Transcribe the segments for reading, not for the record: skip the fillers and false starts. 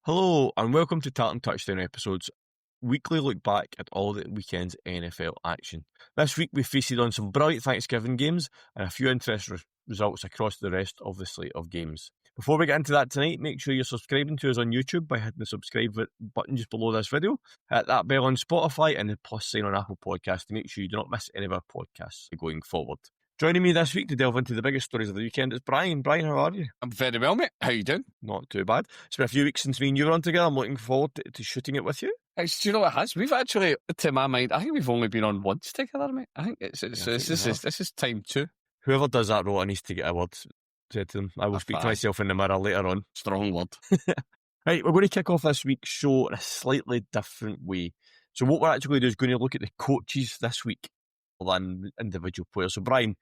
Hello and welcome to Tartan Touchdown Episodes, weekly look back at all the weekend's NFL action. This week we feasted on some brilliant Thanksgiving games and a few interesting results across the rest of the slate of games. Before we get into that tonight, make sure you're subscribing to us on YouTube by hitting the subscribe button just below this video, hit that bell on Spotify and the plus sign on Apple Podcasts to make sure you do not miss any of our podcasts going forward. Joining me this week to delve into the biggest stories of the weekend is Brian. Brian, how are you? I'm very well, mate. How you doing? Not too bad. It's been a few weeks since me and you were on together. I'm looking forward to shooting it with you. Do you know what it has? We've actually, to my mind, I think we've only been on once together, mate. I think this is time two. Whoever does that role needs to get a word said to them. I will speak to myself in the mirror later on. Strong word. Right, we're going to kick off this week's show in a slightly different way. So what we're actually going to do is going to look at the coaches this week than individual players. So Brian,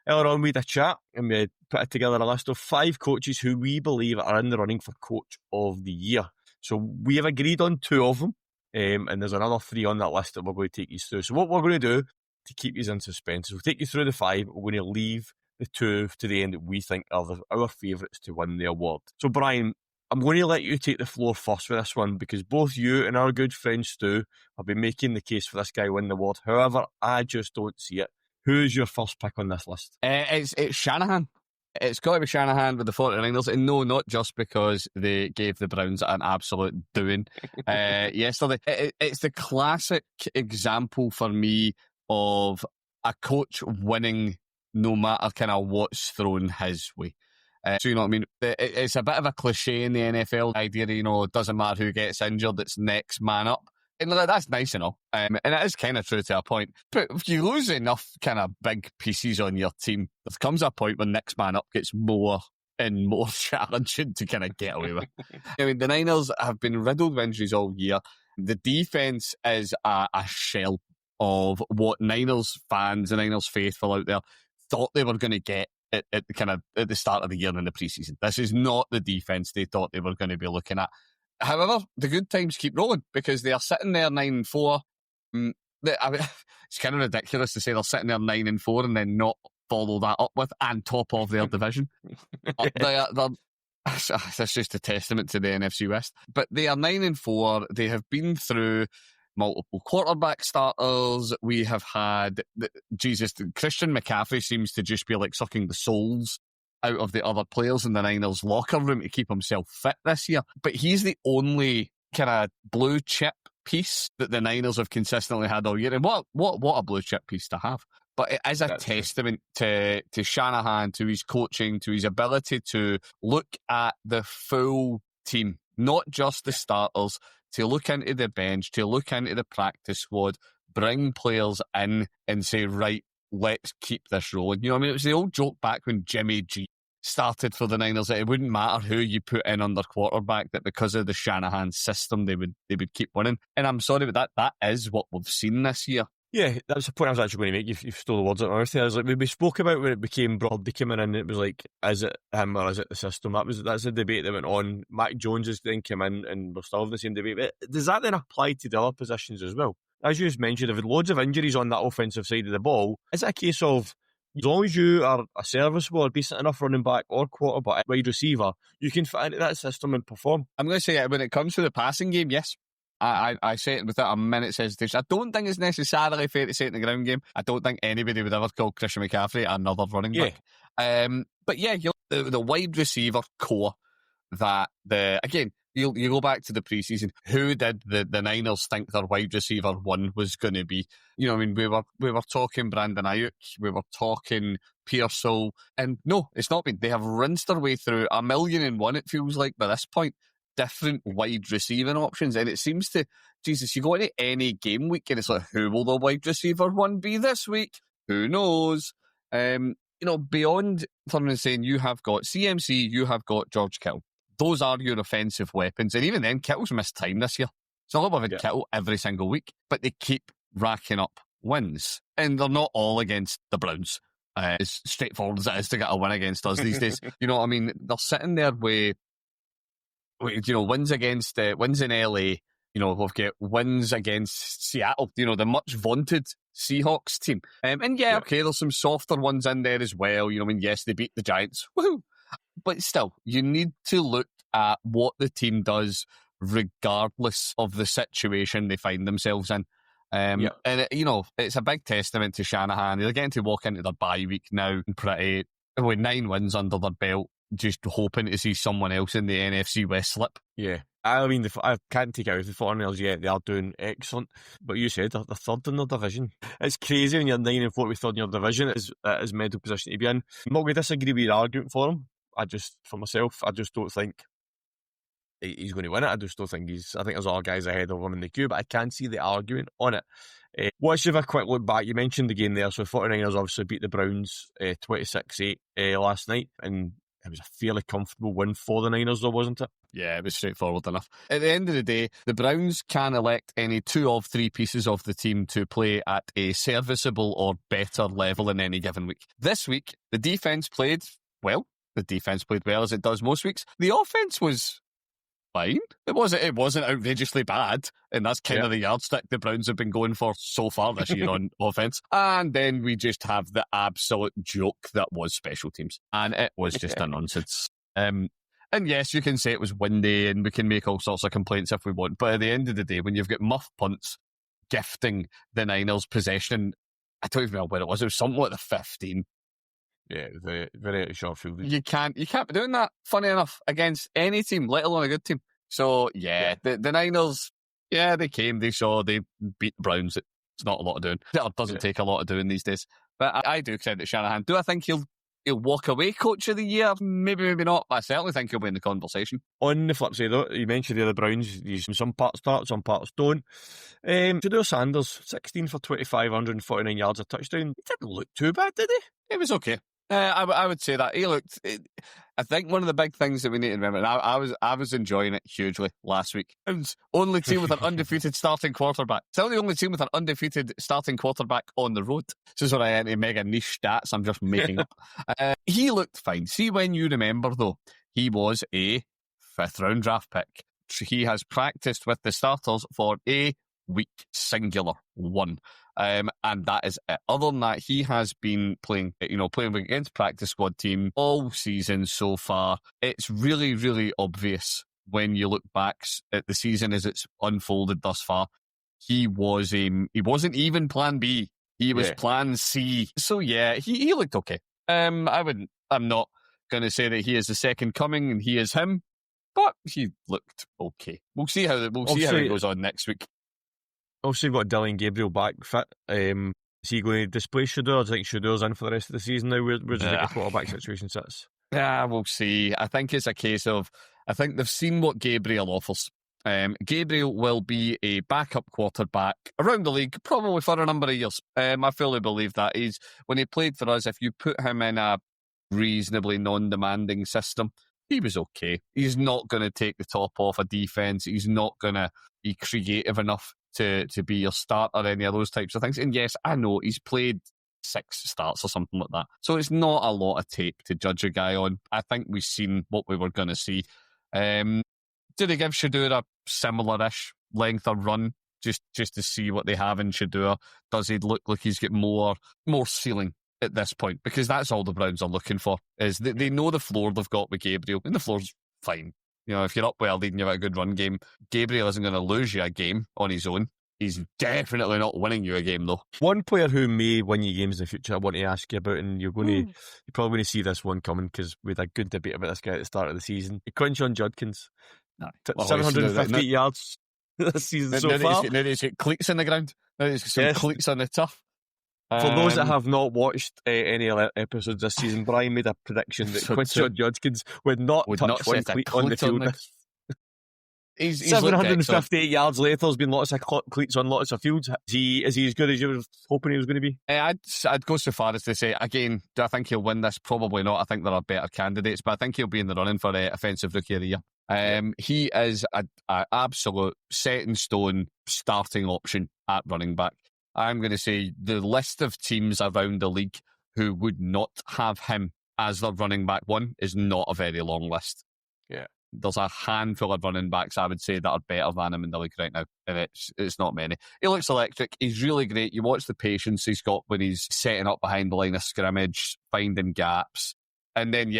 earlier on we had a chat and we put together a list of 5 coaches who we believe are in the running for Coach of the Year. So we have agreed on 2 of them, and there's another 3 on that list that we're going to take you through. So what we're going to do to keep you in suspense is we'll take you through the 5, we're going to leave the 2 to the end that we think are our favourites to win the award. So Brian, I'm going to let you take the floor first with this one because both you and our good friend Stu have been making the case for this guy win the award. However, I just don't see it. Who's your first pick on this list? It's Shanahan. It's got to be Shanahan with the 49ers. And no, not just because they gave the Browns an absolute doing yesterday. It's the classic example for me of a coach winning no matter kind of what's thrown his way. So you know what I mean? It's a bit of a cliche in the NFL, the idea that, it doesn't matter who gets injured, it's next man up. And that's nice and all. And it is kind of true to a point. But if you lose enough kind of big pieces on your team, there comes a point when next man up gets more and more challenging to kind of get away with. I mean, the Niners have been riddled with injuries all year. The defense is a shell of what Niners fans and Niners faithful out there thought they were going to get at the start of the year in the preseason. This is not the defense they thought they were going to be looking at. However, the good times keep rolling because they are sitting there 9-4. It's kind of ridiculous to say they're sitting there 9-4 and then not follow that up with and top of their division. That's just a testament to the NFC West. But they are 9-4. They have been through multiple quarterback starters. We have had Christian McCaffrey seems to just be like sucking the souls out of the other players in the Niners locker room to keep himself fit this year. But he's the only kind of blue chip piece that the Niners have consistently had all year. And what a blue chip piece to have. But it is a testament to Shanahan, to his coaching, to his ability to look at the full team, not just the starters, to look into the bench, to look into the practice squad, bring players in and say, right, let's keep this rolling. You know what I mean? It was the old joke back when Jimmy G started for the Niners that it wouldn't matter who you put in under quarterback, that because of the Shanahan system, they would keep winning. And I'm sorry, but that is what we've seen this year. Yeah, that was the point I was actually going to make. You've stole the words out of my mouth. I was like, we spoke about when it became Brody coming in, it was like, is it him or is it the system? That's the debate that went on. Mac Jones has then come in and we're still having the same debate. But does that then apply to the other positions as well? As you just mentioned, there have been loads of injuries on that offensive side of the ball. Is it a case of, as long as you are a serviceable or decent enough running back or quarterback, wide receiver, you can fit into that system and perform? I'm going to say when it comes to the passing game, yes. I say it without a minute's hesitation. I don't think it's necessarily fair to say it in the ground game. I don't think anybody would ever call Christian McCaffrey another running back. But yeah, the wide receiver core that you go back to the preseason. Who did the Niners think their wide receiver one was going to be? You know, I mean, we were talking Brandon Ayuk, we were talking Pearsall, and no, it's not been. They have rinsed their way through 1,000,001. It feels like by this point, different wide receiving options, and it seems to you go into any game week and it's like, who will the wide receiver one be this week? Who knows? Beyond turning saying you have got CMC, you have got George Kittle. Those are your offensive weapons. And even then, Kittle's missed time this year. It's not like we've had Kittle every single week, but they keep racking up wins. And they're not all against the Browns. As straightforward as it is to get a win against us these days. You know what I mean? They're sitting there with wins in LA. We've got wins against Seattle, the much vaunted Seahawks team. There's some softer ones in there as well. Yes, they beat the Giants. Woohoo! But still, you need to look at what the team does regardless of the situation they find themselves in. And it's a big testament to Shanahan. They're getting to walk into their bye week now pretty with 9 wins under their belt, just hoping to see someone else in the NFC West slip. Yeah. I mean, I can't take out the 49ers yet. They are doing excellent. But you said they're third in their division. It's crazy when you're 9-4 with third in your division. It is a mental position to be in. I'm not going to disagree with your argument for him. For myself, I just don't think he's going to win it. I just don't think I think there's other guys ahead of him in the queue, but I can see the argument on it. Let's have a quick look back. You mentioned the game there. So 49ers obviously beat the Browns 26-8 last night, and it was a fairly comfortable win for the Niners, though, wasn't it? Yeah, it was straightforward enough. At the end of the day, the Browns can elect any 2 of 3 pieces of the team to play at a serviceable or better level in any given week. This week, the defense played well. The defense played well as it does most weeks. The offense was fine. It wasn't outrageously bad, and that's kind of the yardstick the Browns have been going for so far this year on offense. And then we just have the absolute joke that was special teams, and it was just a nonsense. And yes, you can say it was windy, and we can make all sorts of complaints if we want, but at the end of the day, when you've got muff punts gifting the Niners possession, I don't even know where it was something like the 15. Yeah, very, very short fielded. You can't be doing that, funny enough, against any team, let alone a good team. So, the Niners, they came, they saw, they beat the Browns. It's not a lot of doing. It doesn't take a lot of doing these days. But I do credit Shanahan. Do I think he'll walk away Coach of the Year? Maybe not. But I certainly think he'll be in the conversation. On the flip side, though, you mentioned the other Browns. Some parts start, some parts don't. Jador Sanders, 16 for 25, 149 yards, a touchdown. He didn't look too bad, did he? It was okay. I would say that he looked. I think one of the big things that we need to remember, and I was enjoying it hugely last week. It was only team with an undefeated starting quarterback. Still the only team with an undefeated starting quarterback on the road. This is what I enter mega niche stats I'm just making up. He looked fine. See, when you remember though, he was a 5th round draft pick. He has practiced with the starters for a week, singular one. And that is it. Other than that, he has been playing against practice squad team all season so far. It's really, really obvious when you look back at the season as it's unfolded thus far. He wasn't even plan B. He was plan C. So he looked okay. I'm not going to say that he is the second coming and he is him, but he looked okay. We'll see how it goes on next week. Also, you've got Dylan Gabriel back fit. Is he going to displace Shador? I think Shador's in for the rest of the season now. Where does the quarterback situation sits? Yeah, we'll see. I think it's a case of, I think they've seen what Gabriel offers. Gabriel will be a backup quarterback around the league, probably for a number of years. I fully believe that. When he played for us, if you put him in a reasonably non-demanding system, he was okay. He's not going to take the top off a defense. He's not going to be creative enough to be your start or any of those types of things. And yes, I know he's played 6 starts or something like that. So it's not a lot of tape to judge a guy on. I think we've seen what we were going to see. Do they give Shador a similar-ish length of run just to see what they have in Shador? Does he look like he's got more ceiling at this point? Because that's all the Browns are looking for, is they know the floor they've got with Gabriel, and the floor's fine. If you're up well leading, you've got a good run game. Gabriel isn't going to lose you a game on his own. He's definitely not winning you a game, though. One player who may win you games in the future I want to ask you about, and you're probably going to see this one coming because we had a good debate about this guy at the start of the season. Quinshon Judkins. 750 yards this season so far. Now he's got cleats in the ground. Now he's got some cleats on the turf. For those that have not watched any episodes this season, Brian made a prediction that Quinshon Judkins would not touch one cleat on the field. He's 758 yards later, there's been lots of cleats on lots of fields. Is he as good as you were hoping he was going to be? I'd go so far as to say, again, do I think he'll win this? Probably not. I think there are better candidates, but I think he'll be in the running for Offensive Rookie of the Year. He is an absolute set-in-stone starting option at running back. I'm going to say the list of teams around the league who would not have him as their running back one is not a very long list. Yeah. There's a handful of running backs, I would say, that are better than him in the league right now, and it's not many. He looks electric. He's really great. You watch the patience he's got when he's setting up behind the line of scrimmage, finding gaps, and then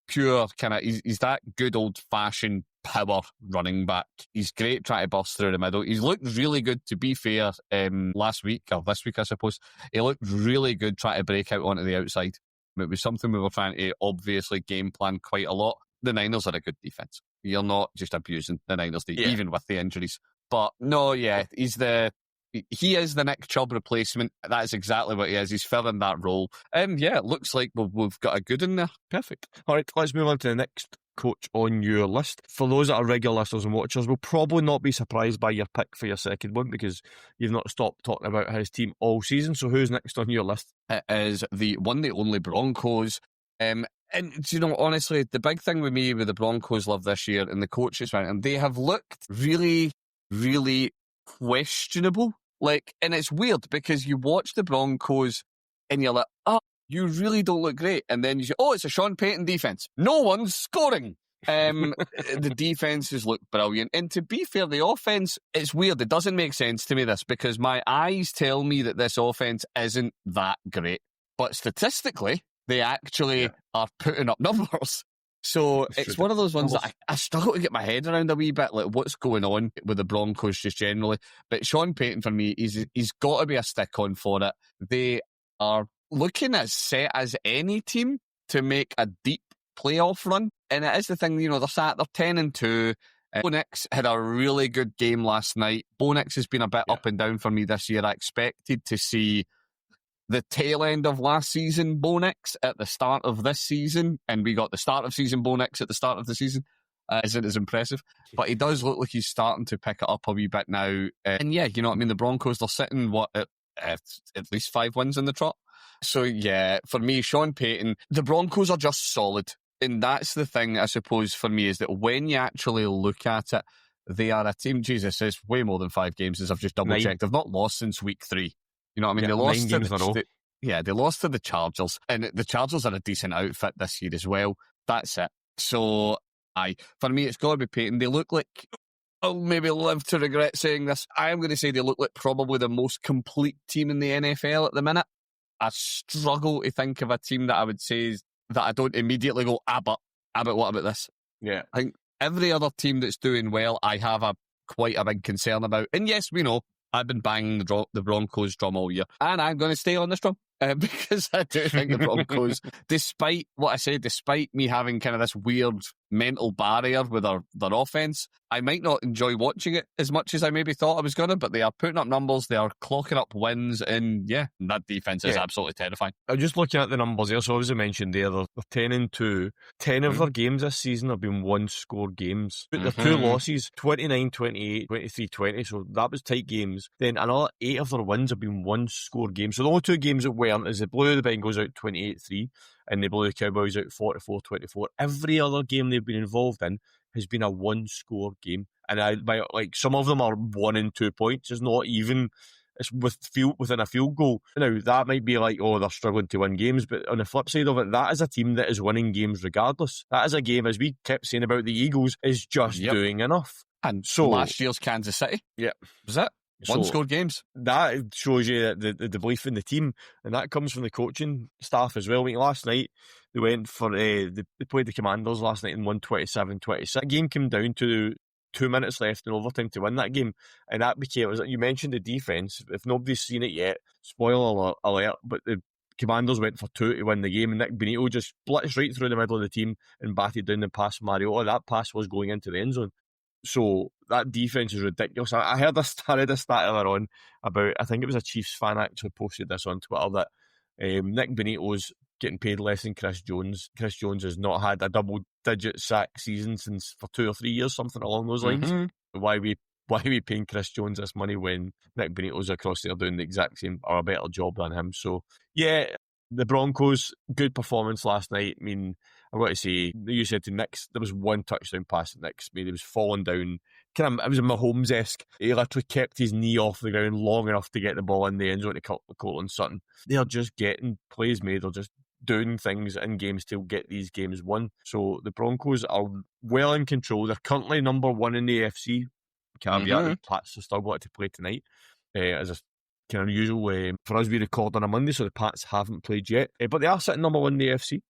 pure kind of, he's that good old-fashioned power running back. He's great trying to bust through the middle. He's looked really good, to be fair, last week, or this week, I suppose. He looked really good trying to break out onto the outside. It was something we were trying to obviously game plan quite a lot. The Niners are a good defense. You're not just abusing the Niners, even with the injuries. But no, yeah, he is the Nick Chubb replacement. That is exactly what he is. He's filling that role. Yeah, it looks like we've got a good in there. Perfect. All right, let's move on to the next coach on your list. For those that are regular listeners and watchers, will probably not be surprised by your pick for your second one because you've not stopped talking about his team all season. So who's next on your list? It is the one, the only Broncos. And, you know, honestly, the big thing with me with the Broncos love this year and the coaches, and they have looked really, really questionable. Like, and it's weird because you watch the Broncos and you're like, oh, you really don't look great. And then you say, oh, it's a Sean Payton defense. No one's scoring. The defenses look brilliant. And to be fair, the offense, it's weird. It doesn't make sense to me, this, because my eyes tell me that this offense isn't that great. But statistically, they actually are putting up numbers. So it's one of those ones that I struggle to get my head around a wee bit, like what's going on with the Broncos just generally. But Sean Payton, for me, he's got to be a stick-on for it. They are looking as set as any team to make a deep playoff run. And it is the thing, you know, they're 10-2. Bo Nix had a really good game last night. Bo Nix has been a bit up and down for me this year. I expected to see the tail end of last season Bo Nix at the start of this season, and we got the start of season Bo Nix at the start of the season. Isn't as impressive, but he does look like he's starting to pick it up a wee bit now. And yeah, you know what I mean? The Broncos, they're sitting, at least 5 wins in the trot. So yeah, for me, Sean Payton, the Broncos are just solid. And that's the thing, I suppose, for me, is that when you actually look at it, they are a team, Jesus, it's way more than 5 games, as I've just double-checked. They've not lost since week 3. You know what I mean? They lost 9 games in a row. They lost to the Chargers. And the Chargers are a decent outfit this year as well. That's it. So, for me, it's got to be Payton. They look like, I'll maybe live to regret saying this, I am going to say they look like probably the most complete team in the NFL at the minute. I struggle to think of a team that I would say that I don't immediately go, Abbott, what about this? Yeah. I think every other team that's doing well, I have quite a big concern about. And yes, we know, I've been banging the Broncos drum all year. And I'm going to stay on this drum. Because I do think the Broncos, despite me having kind of this weird mental barrier with their offense, I might not enjoy watching it as much as I maybe thought I was going to, but they are putting up numbers, they are clocking up wins, and yeah, that defense is absolutely terrifying. I'm just looking at the numbers here, so as I mentioned there, they're 10-2. 10 of their games this season have been one-score games. But their 2 losses, 29-28, 23-20, so that was tight games. Then another 8 of their wins have been one-score games. So the only 2 games that weren't is they blew the Bengals out 28-3 and they blew the Cowboys out 44-24. Every other game they've been involved in has been a one-score game. And some of them are 1 and 2 points. It's not even, it's within a field goal. Now, that might be like, oh, they're struggling to win games, but on the flip side of it, that is a team that is winning games regardless. That is a game, as we kept saying about the Eagles, is just doing enough. And so last year's Kansas City, was it? One-score games. That shows you the belief in the team, and that comes from the coaching staff as well. I mean, last night, they went for, they played the Commanders last night and won 27-26. That game came down to 2 minutes left in overtime to win that game, and that became, you mentioned the defence, if nobody's seen it yet, spoiler alert, but the Commanders went for 2 to win the game, and Nick Bonito just blitzed right through the middle of the team and batted down the pass from Mariota. That pass was going into the end zone. So that defense is ridiculous. I heard this stat earlier on about, I think it was a Chiefs fan actually posted this on Twitter, that Nick Bonito's getting paid less than Chris Jones. Chris Jones has not had a double-digit sack season for 2 or 3 years, something along those lines. Why are we paying Chris Jones this money when Nick Bonito's across there doing the exact same or a better job than him? So yeah, the Broncos, good performance last night. I mean, I've got to say, you said to Nix, there was 1 touchdown pass at Nix. I mean, he was falling down. It was a Mahomes-esque. He literally kept his knee off the ground long enough to get the ball in the end zone to Courtland Sutton. They're just getting plays made. They're just doing things in games to get these games won. So the Broncos are well in control. They're currently number 1 in the AFC. Caveat, the Pats have still got to play tonight. As a kind of usual, for us, we record on a Monday, so the Pats haven't played yet. But they are sitting number 1 in the AFC.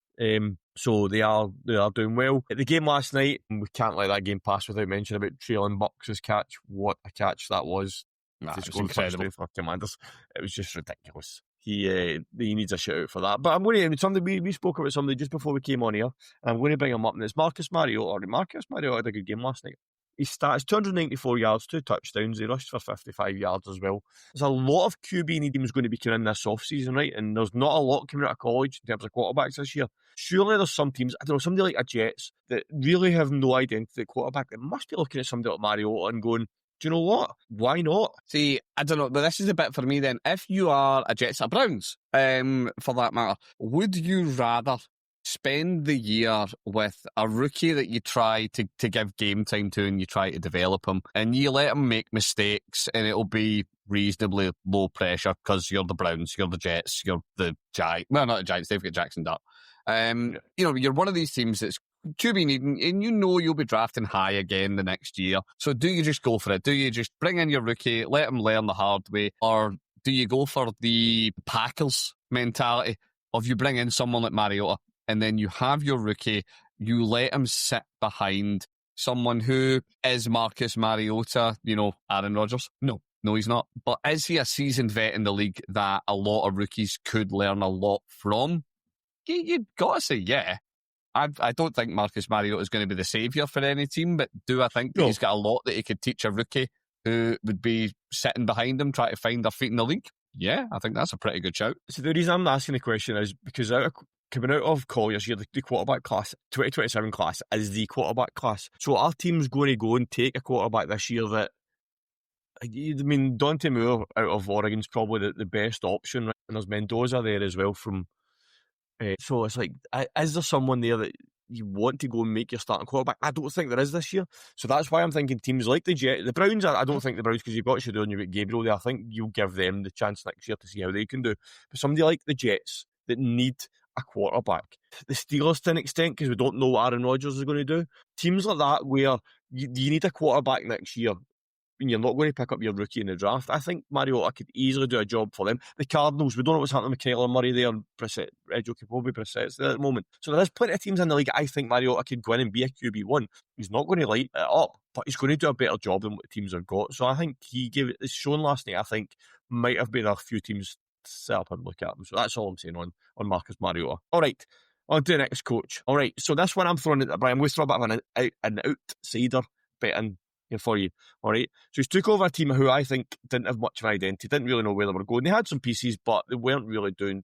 So they are doing well. At the game last night, we can't let that game pass without mentioning about Traylon Burks' catch. What a catch that was. It was incredible For Commanders. It was just ridiculous. He needs a shout out for that. But I'm going to, somebody we spoke about somebody just before we came on here, and I'm going to bring him up, and it's Marcus Mariota. Marcus Mariota had a good game last night. His stats, 294 yards, 2 touchdowns. He rushed for 55 yards as well. There's a lot of QB teams going to be coming in this offseason, right? And there's not a lot coming out of college in terms of quarterbacks this year. Surely there's some teams, I don't know, somebody like a Jets that really have no identity at quarterback. They must be looking at somebody like Mariota and going, do you know what? Why not? See, I don't know, but this is a bit for me then. If you are a Jets or Browns, for that matter, would you rather spend the year with a rookie that you try to give game time to and you try to develop him and you let him make mistakes and it'll be reasonably low pressure because you're the Browns, you're the Jets, you're the Giants. Well, not the Giants, they've got Jackson Dart. You know, you're one of these teams that's QB needing, and you know you'll be drafting high again the next year. So do you just go for it? Do you just bring in your rookie, let him learn the hard way? Or do you go for the Packers mentality of you bring in someone like Mariota and then you have your rookie, you let him sit behind someone who is Marcus Mariota, you know, Aaron Rodgers? No, he's not. But is he a seasoned vet in the league that a lot of rookies could learn a lot from? You've got to say, yeah. I don't think Marcus Mariota is going to be the saviour for any team, but do I think that he's got a lot that he could teach a rookie who would be sitting behind him trying to find their feet in the league? Yeah, I think that's a pretty good shout. So the reason I'm asking the question is because coming out of college year, the quarterback class, 2027 class, is the quarterback class. So our team's going to go and take a quarterback this year that, I mean, Dante Moore out of Oregon's probably the best option, right? And there's Mendoza there as well from... so it's like, is there someone there that you want to go and make your starting quarterback? I don't think there is this year. So that's why I'm thinking teams like the Jets, the Browns, I don't think the Browns, because you've got Shador and you've got Gabriel there, I think you'll give them the chance next year to see how they can do. But somebody like the Jets that need a quarterback, the Steelers to an extent, because we don't know what Aaron Rodgers is going to do, teams like that where you need a quarterback next year, and you're not going to pick up your rookie in the draft. I think Mariota could easily do a job for them. The Cardinals, we don't know what's happening with Kyler Murray there and Joe Brissett there at the moment. So there is plenty of teams in the league. I think Mariota could go in and be a QB1. He's not going to light it up, but he's going to do a better job than what the teams have got. So I think he gave it, it's shown last night, I think, might have been a few teams set up and look at him. So that's all I'm saying on Marcus Mariota. All right, on to the next coach. All right, so this one I'm throwing at Brian. I'm going to throw a bit of an outsider betting for you. All right, so he's took over a team who I think didn't have much of an identity, didn't really know where they were going. They had some pieces, but they weren't really doing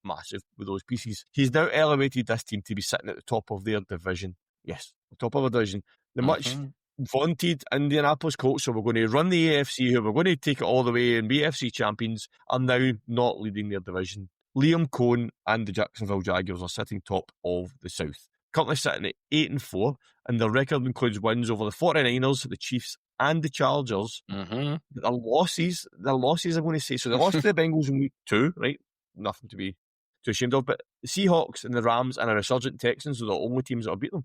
massive with those pieces. He's now elevated this team to be sitting at the top of their division. Yes, the top of a division. The much vaunted Indianapolis Colts, so we're going to run the AFC, who we're going to take it all the way and be AFC champions, are now not leading their division. Liam Cohn and the Jacksonville Jaguars are sitting top of the South. Currently sitting at 8-4, and their record includes wins over the 49ers, the Chiefs, and the Chargers. Their losses, I'm going to say, so they lost to the Bengals in week 2, right? Nothing to be too ashamed of, but the Seahawks and the Rams and a resurgent Texans are the only teams that have beat them.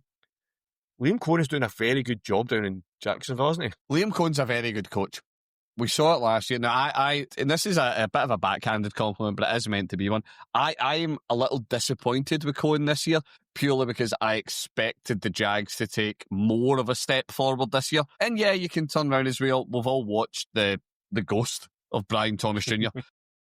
Liam Cohn is doing a very good job down in Jacksonville, isn't he? Liam Cohn's a very good coach. We saw it last year. Now, and this is a bit of a backhanded compliment, but it is meant to be one. I'm a little disappointed with Cohen this year, purely because I expected the Jags to take more of a step forward this year. And yeah, you can turn around as well. We've all watched the ghost of Brian Thomas Jr.,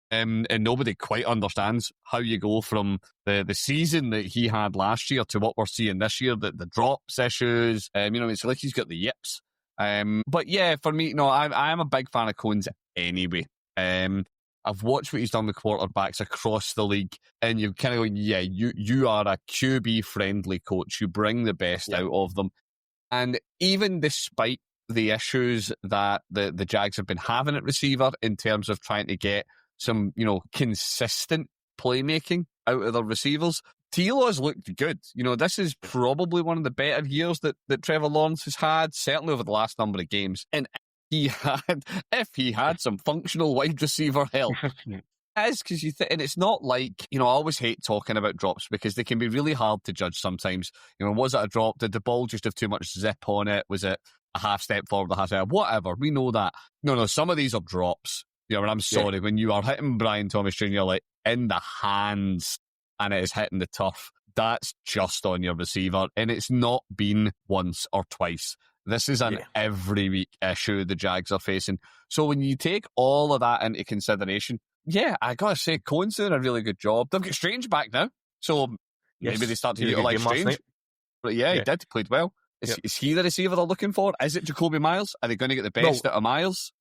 and nobody quite understands how you go from the season that he had last year to what we're seeing this year, the drops issues. It's like he's got the yips. But yeah, for me, no, I'm a big fan of Cohen's anyway. I've watched what he's done with quarterbacks across the league, and you're kind of going, yeah, you are a QB-friendly coach. You bring the best out of them. And even despite the issues that the Jags have been having at receiver in terms of trying to get some, consistent playmaking out of their receivers, T-Law's looked good. This is probably one of the better years that Trevor Lawrence has had, certainly over the last number of games. And if he had some functional wide receiver help, because and it's not like, I always hate talking about drops because they can be really hard to judge sometimes. Was it a drop? Did the ball just have too much zip on it? Was it a half step forward, a half step? Whatever. We know that. No, some of these are drops. And I'm sorry, when you are hitting Brian Thomas Jr. like in the hands and it is hitting the turf, that's just on your receiver. And it's not been once or twice. This is an every week issue the Jags are facing. So when you take all of that into consideration, I got to say, Cohen's doing a really good job. They've got Strange back now. So maybe they start to utilise Strange. But he did. He played well. Is he the receiver they're looking for? Is it Jacoby Myers? Are they going to get the best out of Myers?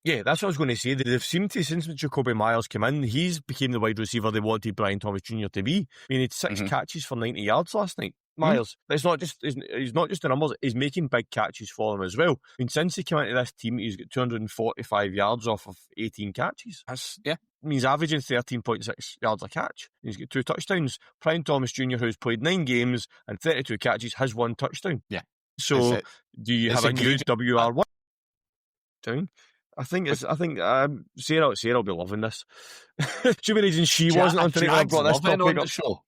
Yeah, that's what I was going to say. They've seemed to, since Jacoby Myers came in, he's became the wide receiver they wanted Brian Thomas Jr. to be. I mean, he had 6 catches for 90 yards last night. Myers. It's not just he's not just the numbers, he's making big catches for them as well. I mean, since he came into this team, he's got 245 yards off of 18 catches. That's means averaging 13.6 yards a catch. He's got 2 touchdowns. Brian Thomas Jr., who's played 9 games and 32 catches, has 1 touchdown. Yeah. So do you have a new WR1 down? I think Sarah will be loving this. Two reasons she wasn't on today. I brought this topic on up. The show.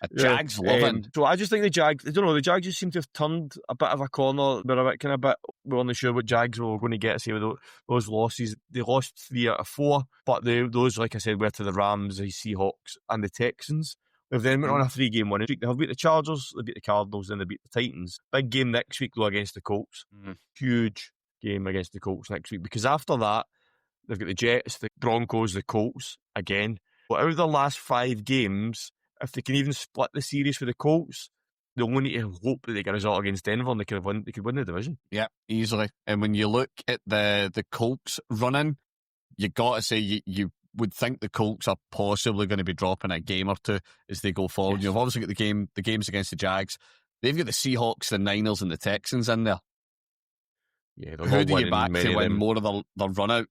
A Jags loving. So I just think the Jags, I don't know, the Jags just seem to have turned a bit of a corner. We weren't sure what Jags were going to get, say, with those losses. They lost 3 out of 4, but those, like I said, were to the Rams, the Seahawks, and the Texans. They've then went on a 3-game winning streak. They have beat the Chargers, they beat the Cardinals, and they beat the Titans. Big game next week, though, against the Colts. Huge game against the Colts next week, because after that, they've got the Jets, the Broncos, the Colts again. But out of the last 5 games, if they can even split the series for the Colts, they only need to hope that they get a result against Denver and they could win the division. Yeah, easily. And when you look at the Colts running, you got to say you would think the Colts are possibly going to be dropping a game or 2 as they go forward. Yes. You've obviously got the games against the Jags. They've got the Seahawks, the Niners, and the Texans in there. Yeah, who do you back to win more of the run out?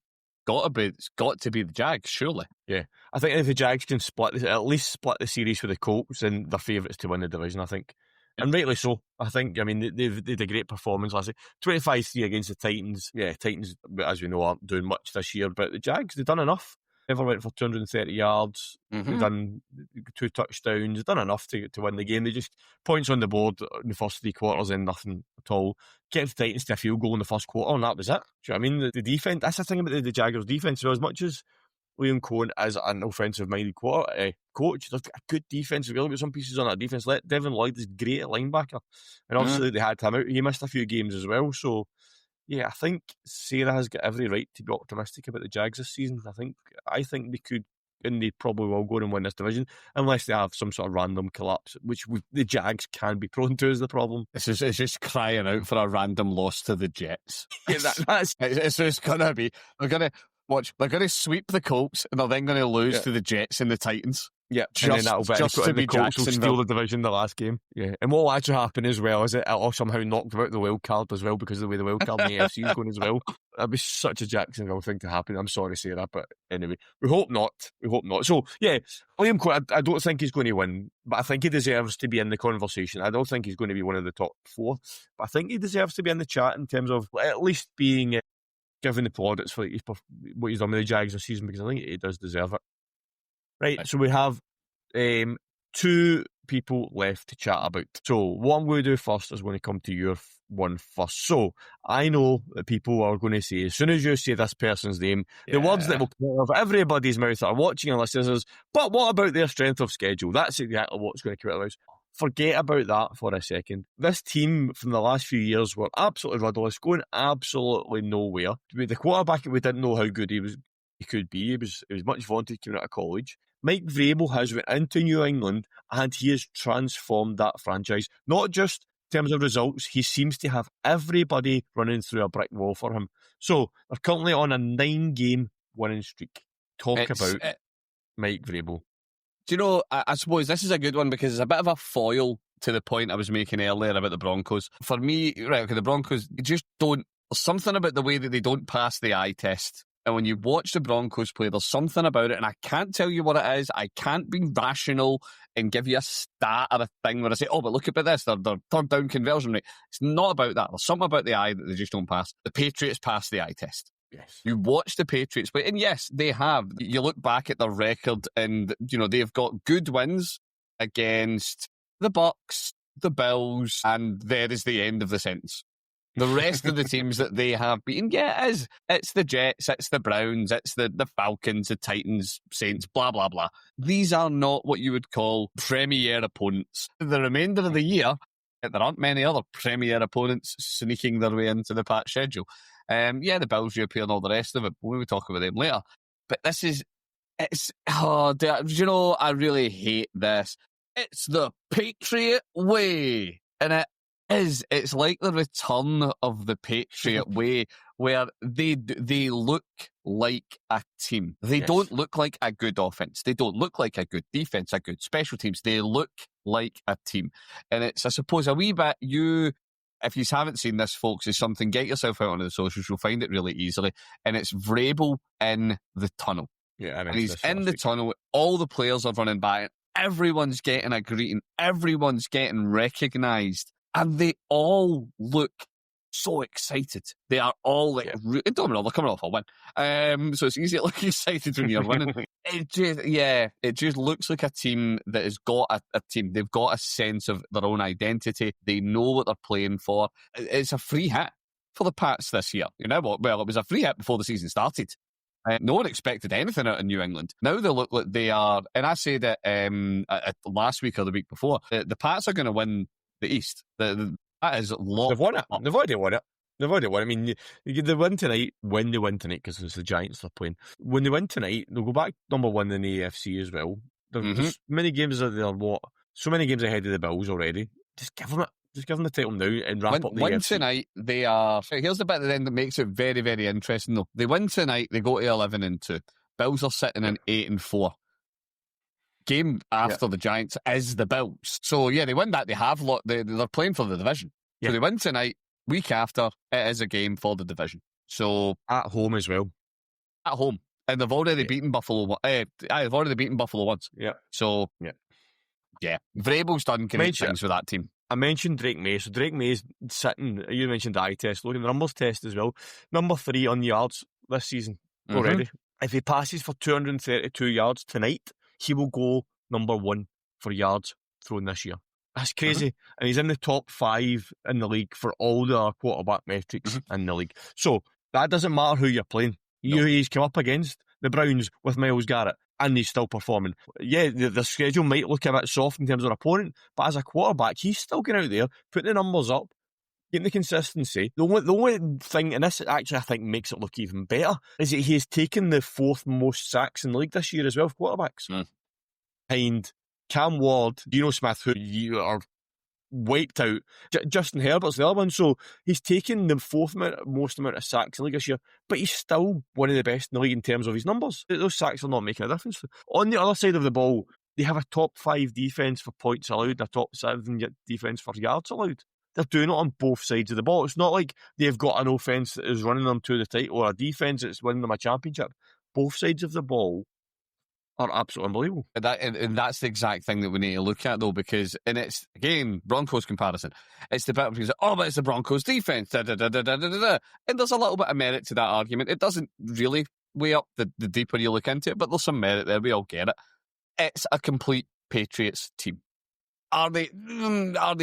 It's got to be the Jags, surely. Yeah, I think if the Jags can at least split the series with the Colts, then they're favourites to win the division, I think. And rightly so. I think, I mean, they did a great performance last night. 25-3 against the Titans. Yeah, Titans, as we know, aren't doing much this year, but the Jags, they've done enough. Never went for 230 yards. They've done 2 touchdowns. They've done enough to win the game. They just points on the board in the first 3 quarters and nothing at all. Kept the Titans to a field goal in the first quarter, and that was it. Do you know what I mean? The defence, that's the thing about the Jaguars' defence. So as much as Liam Cohen is an offensive-minded coach, they've got a good defence. We've got some pieces on that defence. Devin Lloyd is great at linebacker. And obviously they had him out. He missed a few games as well. So, yeah, I think Sarah has got every right to be optimistic about the Jags this season. I think they could, and they probably will go and win this division, unless they have some sort of random collapse, which the Jags can be prone to, is the problem. It's just crying out for a random loss to the Jets. It's just going to be, they're going to sweep the Colts, and they're then going to lose to the Jets and the Titans. Yeah, and then that'll be the Colts will steal the division the last game. Yeah, and what will actually happen as well is it'll somehow knock them out the wild card as well, because of the way the wild card in the AFC is going as well. That'd be such a Jacksonville thing to happen. I'm sorry to say that, but anyway, we hope not. So yeah, Liam Cohen, I don't think he's going to win, but I think he deserves to be in the conversation. I don't think he's going to be one of the top 4, but I think he deserves to be in the chat in terms of at least being given the plaudits for what he's done with the Jags this season, because I think he does deserve it. Right, so we have 2 people left to chat about. So what I'm going to do first is going to come to your one first. So I know that people are going to say, as soon as you say this person's name, the words that will come out of everybody's mouth that are watching and listening is, but what about their strength of schedule? That's exactly what's going to come out of their mouths. Forget about that for a second. This team from the last few years were absolutely rudderless, going absolutely nowhere. With the quarterback, we didn't know how good he could be. He was much vaunted coming out of college. Mike Vrabel has went into New England and he has transformed that franchise. Not just in terms of results, he seems to have everybody running through a brick wall for him. So they're currently on a 9-game winning streak. Talk about Mike Vrabel. Do you know, I suppose this is a good one because it's a bit of a foil to the point I was making earlier about the Broncos. For me, the Broncos just don't, there's something about the way that they don't pass the eye test. And when you watch the Broncos play, there's something about it, and I can't tell you what it is. I can't be rational and give you a stat or a thing where I say, oh, but look about this, their third down conversion rate. It's not about that. There's something about the eye that they just don't pass. The Patriots pass the eye test. Yes. You watch the Patriots play, and yes, they have. You look back at their record, and they've got good wins against the Bucks, the Bills, and there is the end of the sentence. The rest of the teams that they have beaten, yeah, it is. It's the Jets, it's the Browns, it's the Falcons, the Titans, Saints, blah, blah, blah. These are not what you would call premier opponents. The remainder of the year, there aren't many other premier opponents sneaking their way into the packed schedule. The Bills reappear and all the rest of it. We will talk about them later. But this is, I really hate this. It's the Patriot way. And it's like the return of the Patriot way, where they look like a team. They don't look like a good offense. They don't look like a good defense, a good special teams. They look like a team. And it's, I suppose, a wee bit, if you haven't seen this, folks, is something, get yourself out onto the socials. You'll find it really easily. And it's Vrabel in the tunnel. Yeah, and he's in the tunnel. All the players are running by. Everyone's getting a greeting. Everyone's getting recognised. And they all look so excited. They are all like, it don't matter, they're coming off a win. So it's easy to look excited when you're winning. It just looks like a team that has got a team. They've got a sense of their own identity. They know what they're playing for. It's a free hit for the Pats this year. You know what? Well, it was a free hit before the season started. No one expected anything out of New England. Now they look like they are, and I said it last week or the week before, the Pats are going to win the East. That is locked. They've won it. They've already won it. I mean, they win tonight, when they win tonight, because it's the Giants they're playing. When they win tonight, they'll go back number one in the AFC as well. There's many games that they're so many games ahead of the Bills already. Just give them it. Just give them the title now and wrap up the win AFC. Tonight, they are. Here's the bit at the end that makes it very, very interesting though. They win tonight, they go to 11-2. Bills are sitting in 8-4. Game after the Giants is the Bills. So yeah, they win that. They have they're playing for the division. So they win tonight. Week after, it is a game for the division. So at home as well. At home, and they've already beaten Buffalo. They've already beaten Buffalo once. Yeah. So Vrabel's done great things with that team. I mentioned Drake May. So Drake May's sitting. You mentioned the eye test. Look at the numbers test as well. Number 3 on yards this season already. If he passes for 232 yards tonight, he will go number 1 for yards thrown this year. That's crazy. And he's in the top 5 in the league for all the quarterback metrics in the league. So that doesn't matter who you're playing. He's come up against the Browns with Myles Garrett, and he's still performing. Yeah, the schedule might look a bit soft in terms of their opponent, but as a quarterback, he's still getting out there, putting the numbers up, getting the consistency. The only thing, and this actually I think makes it look even better, is that he has taken the 4th most sacks in the league this year as well for quarterbacks. Behind Cam Ward, Geno Smith, who you are wiped out. Justin Herbert's the other one. So he's taken the 4th most amount of sacks in the league this year, but he's still one of the best in the league in terms of his numbers. Those sacks are not making a difference. On the other side of the ball, they have a top 5 defence for points allowed, a top 7 defence for yards allowed. They're doing it on both sides of the ball. It's not like they've got an offence that is running them to the title or a defence that's winning them a championship. Both sides of the ball are absolutely unbelievable. And that's the exact thing that we need to look at, though, because, and it's, again, Broncos comparison. It's the bit where people say, but it's the Broncos defence. And there's a little bit of merit to that argument. It doesn't really weigh up the deeper you look into it, but there's some merit there. We all get it. It's a complete Patriots team. Are they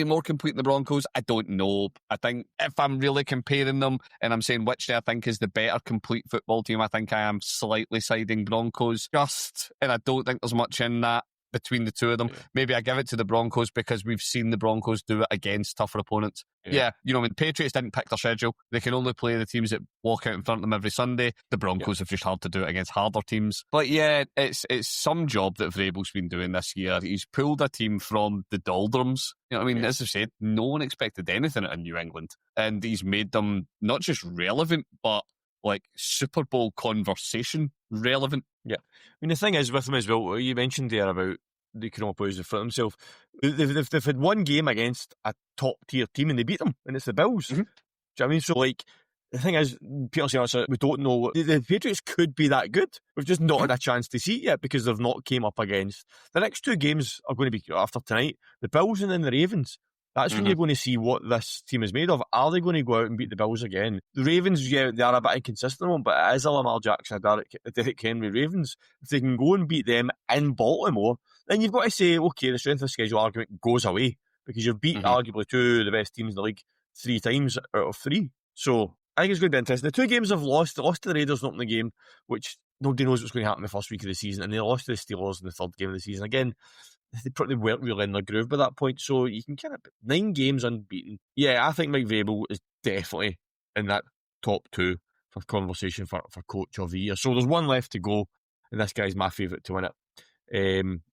more complete than the Broncos? I don't know. I think if I'm really comparing them and I'm saying which I think is the better complete football team, I think I am slightly siding Broncos and I don't think there's much in that between the two of them. Maybe I give it to the Broncos because we've seen the Broncos do it against tougher opponents. The Patriots didn't pick their schedule. They can only play the teams that walk out in front of them every Sunday. The Broncos have just had to do it against harder teams. But it's some job that Vrabel's been doing this year. He's pulled a team from the doldrums. You know what I mean? As I said, no one expected anything out of New England. And he's made them not just relevant, but like Super Bowl conversation relevant. Yeah. I mean, the thing is with them as well, you mentioned there about they can all pose for themselves. They've had one game against a top tier team and they beat them, and it's the Bills. Do you know what I mean? So, like, the thing is, Peter saying we don't know. The Patriots could be that good. We've just not had a chance to see it yet because they've not came up against. The next 2 games are going to be after tonight, the Bills and then the Ravens. That's when you're going to see what this team is made of. Are they going to go out and beat the Bills again? The Ravens, they are a bit inconsistent, but it is a Lamar Jackson, Derrick Henry Ravens. If they can go and beat them in Baltimore, then you've got to say, okay, the strength of schedule argument goes away because you've beat arguably 2 of the best teams in the league 3 times out of 3. So I think it's going to be interesting. The 2 games they've lost. They lost to the Raiders in the opening game, which nobody knows what's going to happen in the first week of the season, and they lost to the Steelers in the 3rd game of the season. Again, they probably weren't really in their groove by that point, so you can kind of 9 games unbeaten. Yeah, I think Mike Vrabel is definitely in that top 2 for conversation for Coach of the Year. So there's one left to go, and this guy's my favourite to win it.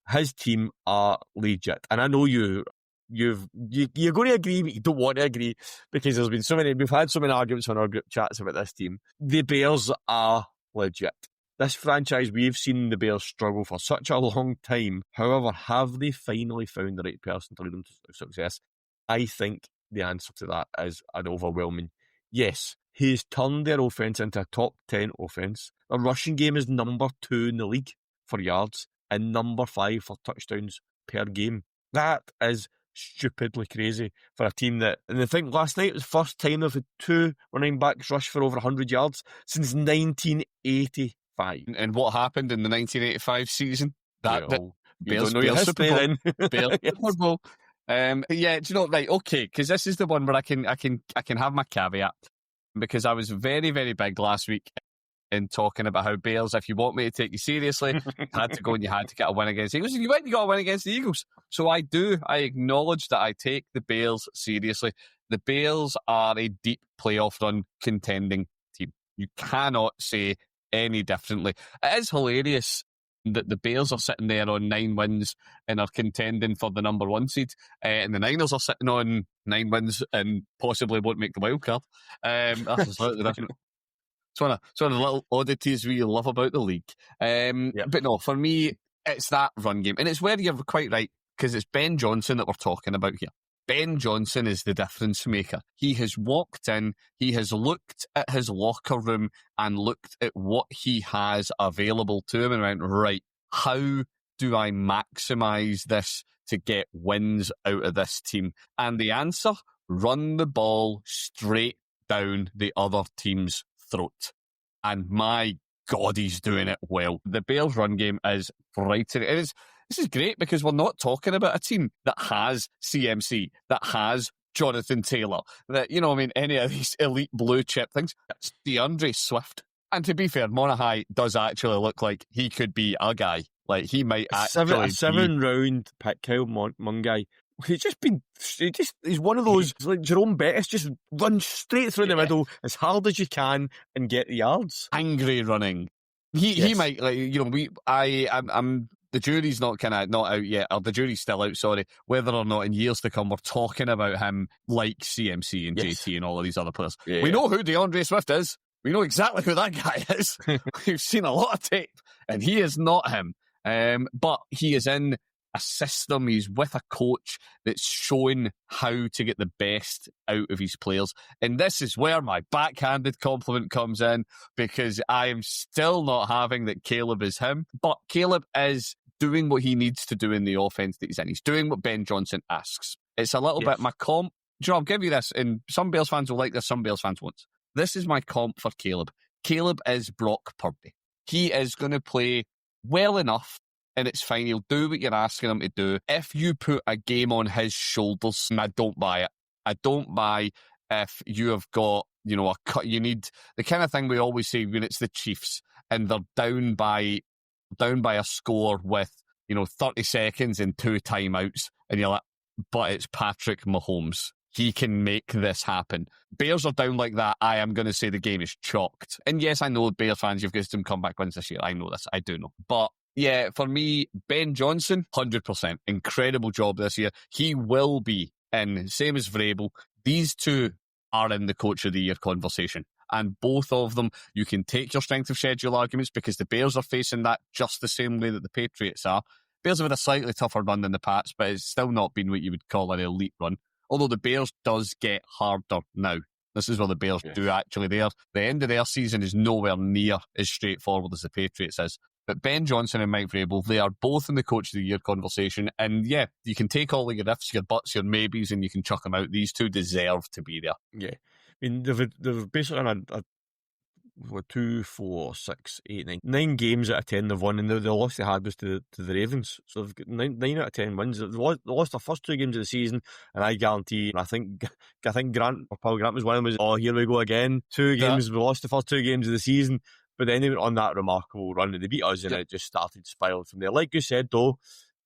His team are legit, and I know you're going to agree, but you don't want to agree because we've had so many arguments on our group chats about this team. The Bears are legit. This franchise, we've seen the Bears struggle for such a long time. However, have they finally found the right person to lead them to success? I think the answer to that is an overwhelming yes. He's turned their offense into a top 10 offense. The rushing game is number 2 in the league for yards and number 5 for touchdowns per game. That is stupidly crazy for a team that, and I think last night was the first time they've had 2 running backs rush for over 100 yards since 1980. And what happened in the 1985 season? Bears Super Bowl. Bears Yes. Super Bowl. Yeah, do you know, right, okay, because this is the one where I can have my caveat, because I was very, very big last week in talking about how Bears, if you want me to take you seriously, had to go and you had to get a win against the Eagles. And you went and got a win against the Eagles. So I acknowledge that I take the Bears seriously. The Bears are a deep playoff run contending team. You cannot say any differently. It is hilarious that the Bears are sitting there on 9 wins and are contending for the number 1 seed, and the Niners are sitting on 9 wins and possibly won't make the wild card. That's slightly different. It's one of the little oddities we love about the league. But no, for me, it's that run game, and it's where you're quite right, because it's Ben Johnson that we're talking about here. Ben Johnson is the difference maker. He has walked in, he has looked at his locker room and looked at what he has available to him and went, right, how do I maximise this to get wins out of this team? And the answer, run the ball straight down the other team's throat. And my God, he's doing it well. The Bears' run game is frightening. This is great because we're not talking about a team that has CMC, that has Jonathan Taylor, that, you know, I mean, any of these elite blue chip things. It's DeAndre Swift. And to be fair, Monaghan does actually look like he could be a guy. Like, he might actually a 7-round pick, Kyle Mungai. He's one of those, like Jerome Bettis, just run straight through the middle as hard as you can and get the yards. Angry running. He might, like, you know, I'm the jury's not out yet, or the jury's still out, sorry, whether or not in years to come we're talking about him like CMC and JT and all of these other players. Yeah. We know who DeAndre Swift is. We know exactly who that guy is. We've seen a lot of tape, and he is not him. But he is in a system, he's with a coach that's showing how to get the best out of his players. And this is where my backhanded compliment comes in, because I am still not having that Caleb is him, but Caleb is doing what he needs to do in the offense that he's in. He's doing what Ben Johnson asks. It's a little bit my comp. Do you know, I'll give you this, and some Bears fans will like this, some Bears fans won't. This is my comp for Caleb. Caleb is Brock Purdy. He is going to play well enough, and it's fine. He'll do what you're asking him to do. If you put a game on his shoulders, and I don't buy it. I don't buy if you have got, you know, you need the kind of thing we always say when it's the Chiefs and they're down by a score with, you know, 30 seconds and 2 timeouts, and you're like, but it's Patrick Mahomes. He can make this happen. Bears are down like that. I am going to say the game is chalked. And yes, I know Bears fans, you've got some comeback wins this year. I know this. I do know. But yeah, for me, Ben Johnson, 100%. Incredible job this year. He will be in, same as Vrabel. These two are in the Coach of the Year conversation. And both of them, you can take your strength of schedule arguments, because the Bears are facing that just the same way that the Patriots are. Bears have had a slightly tougher run than the Pats, but it's still not been what you would call an elite run. Although the Bears does get harder now. This is where the Bears do actually. The end of their season is nowhere near as straightforward as the Patriots is. But Ben Johnson and Mike Vrabel, they are both in the Coach of the Year conversation. And yeah, you can take all of your ifs, your buts, your maybes, and you can chuck them out. These two deserve to be there. Yeah. I mean, they've basically on 2, 4, 6, 8, 9. 9 games out of 10 they've won, and the loss they had was to the Ravens. So they've got 9 out of 10 wins. They lost their first 2 games of the season, and I guarantee, and I think Grant, or Paul Grant was one of them, was, oh, here we go again. 2 games, we lost the first 2 games of the season, but then they went on that remarkable run, and they beat us, and it just started spiraling from there. Like you said, though,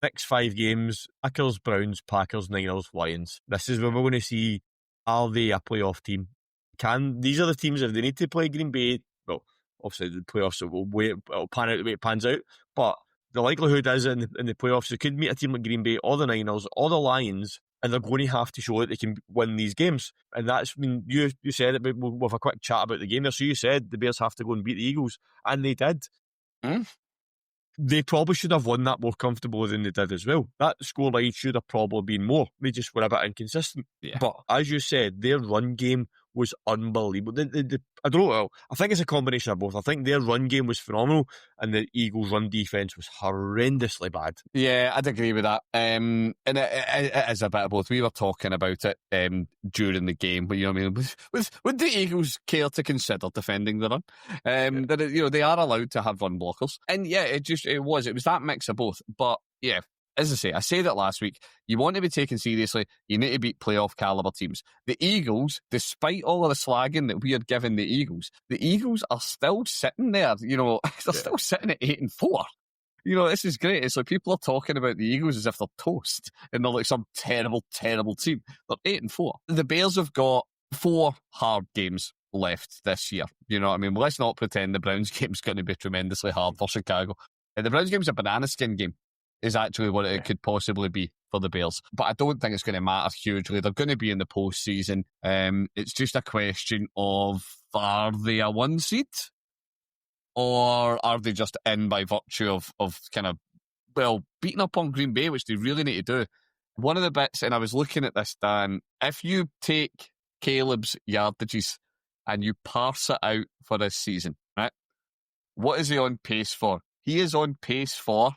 next 5 games, Packers, Browns, Packers, Niners, Lions. This is when we're going to see, are they a playoff team? These are the teams, if they need to play Green Bay, well, obviously the playoffs it'll pan out the way it pans out, but the likelihood is in the playoffs they could meet a team like Green Bay or the Niners or the Lions, and they're going to have to show that they can win these games. And that's, I mean, you said it with a quick chat about the game there, so you said the Bears have to go and beat the Eagles, and they did. They probably should have won that more comfortably than they did as well. That scoreline should have probably been more. They just were a bit inconsistent. Yeah. But as you said, their run game was unbelievable. I don't know. I think it's a combination of both. I think their run game was phenomenal, and the Eagles' run defense was horrendously bad. Yeah, I'd agree with that. And it is a bit of both. We were talking about it during the game, but you know what I mean. Would the Eagles care to consider defending the run? That they are allowed to have run blockers, and yeah, it was that mix of both. But yeah, as I said it last week, you want to be taken seriously, you need to beat playoff caliber teams. The Eagles, despite all of the slagging that we are giving the Eagles are still sitting there, they're still sitting at 8-4. This is great. It's like people are talking about the Eagles as if they're toast and they're like some terrible, terrible team. They're 8-4. The Bears have got 4 hard games left this year. You know what I mean? Let's not pretend the Browns game's going to be tremendously hard for Chicago. The Browns game's a banana skin game. Is actually what it could possibly be for the Bears. But I don't think it's going to matter hugely. They're going to be in the postseason. It's just a question of, are they a 1 seed? Or are they just in by virtue of kind of, beating up on Green Bay, which they really need to do. One of the bits, and I was looking at this, Dan, if you take Caleb's yardages and you parse it out for this season, right? What is he on pace for? He is on pace for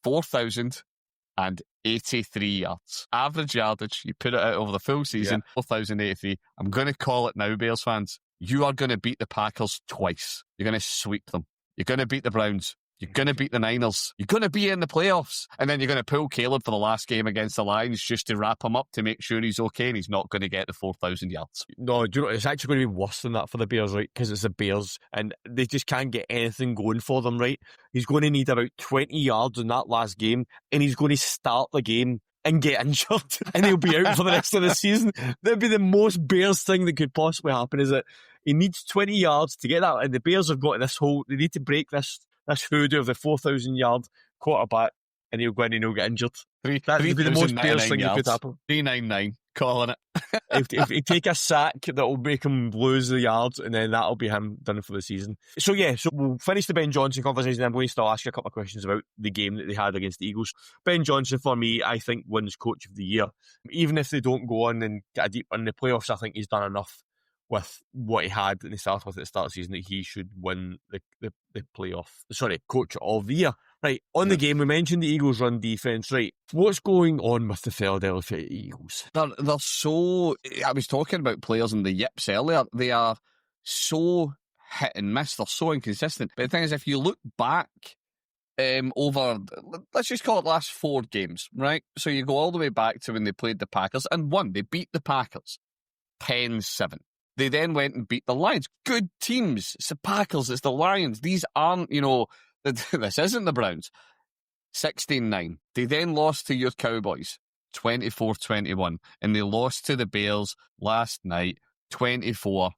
4,083 yards. Average yardage, you put it out over the full season, 4,083. I'm going to call it now, Bears fans. You are going to beat the Packers twice. You're going to sweep them. You're going to beat the Browns. You're going to beat the Niners. You're going to be in the playoffs. And then you're going to pull Caleb for the last game against the Lions just to wrap him up to make sure he's okay and he's not going to get the 4,000 yards. No, do you know, it's actually going to be worse than that for the Bears, right? Because it's the Bears and they just can't get anything going for them, right? He's going to need about 20 yards in that last game and he's going to start the game and get injured and he'll be out for the rest of the season. That'd be the most Bears thing that could possibly happen, is that he needs 20 yards to get that. And the Bears have got they need to break this hoodoo of the 4,000 yard quarterback and he'll go in and he'll get injured. That would be the most Bears thing that could happen. 399, calling it. if he take a sack, that'll make him lose the yards, and then that'll be him done for the season. So we'll finish the Ben Johnson conversation, and I'm going to still ask you a couple of questions about the game that they had against the Eagles. Ben Johnson, for me, I think wins Coach of the Year. Even if they don't go on and get a deep in the playoffs, I think he's done enough with what he had and he started with at the start of the season that he should win the Coach of the Year. Right, on the game, we mentioned the Eagles' run defence, right? What's going on with the Philadelphia Eagles? They're so... I was talking about players in the yips earlier. They are so hit and miss. They're so inconsistent. But the thing is, if you look back over, let's just call it the last 4 games, right? So you go all the way back to when they played the Packers and won. They beat the Packers 10-7. They then went and beat the Lions. Good teams. It's the Packers. It's the Lions. These aren't, this isn't the Browns. 16-9. They then lost to your Cowboys 24-21. And they lost to the Bears last night 24-15.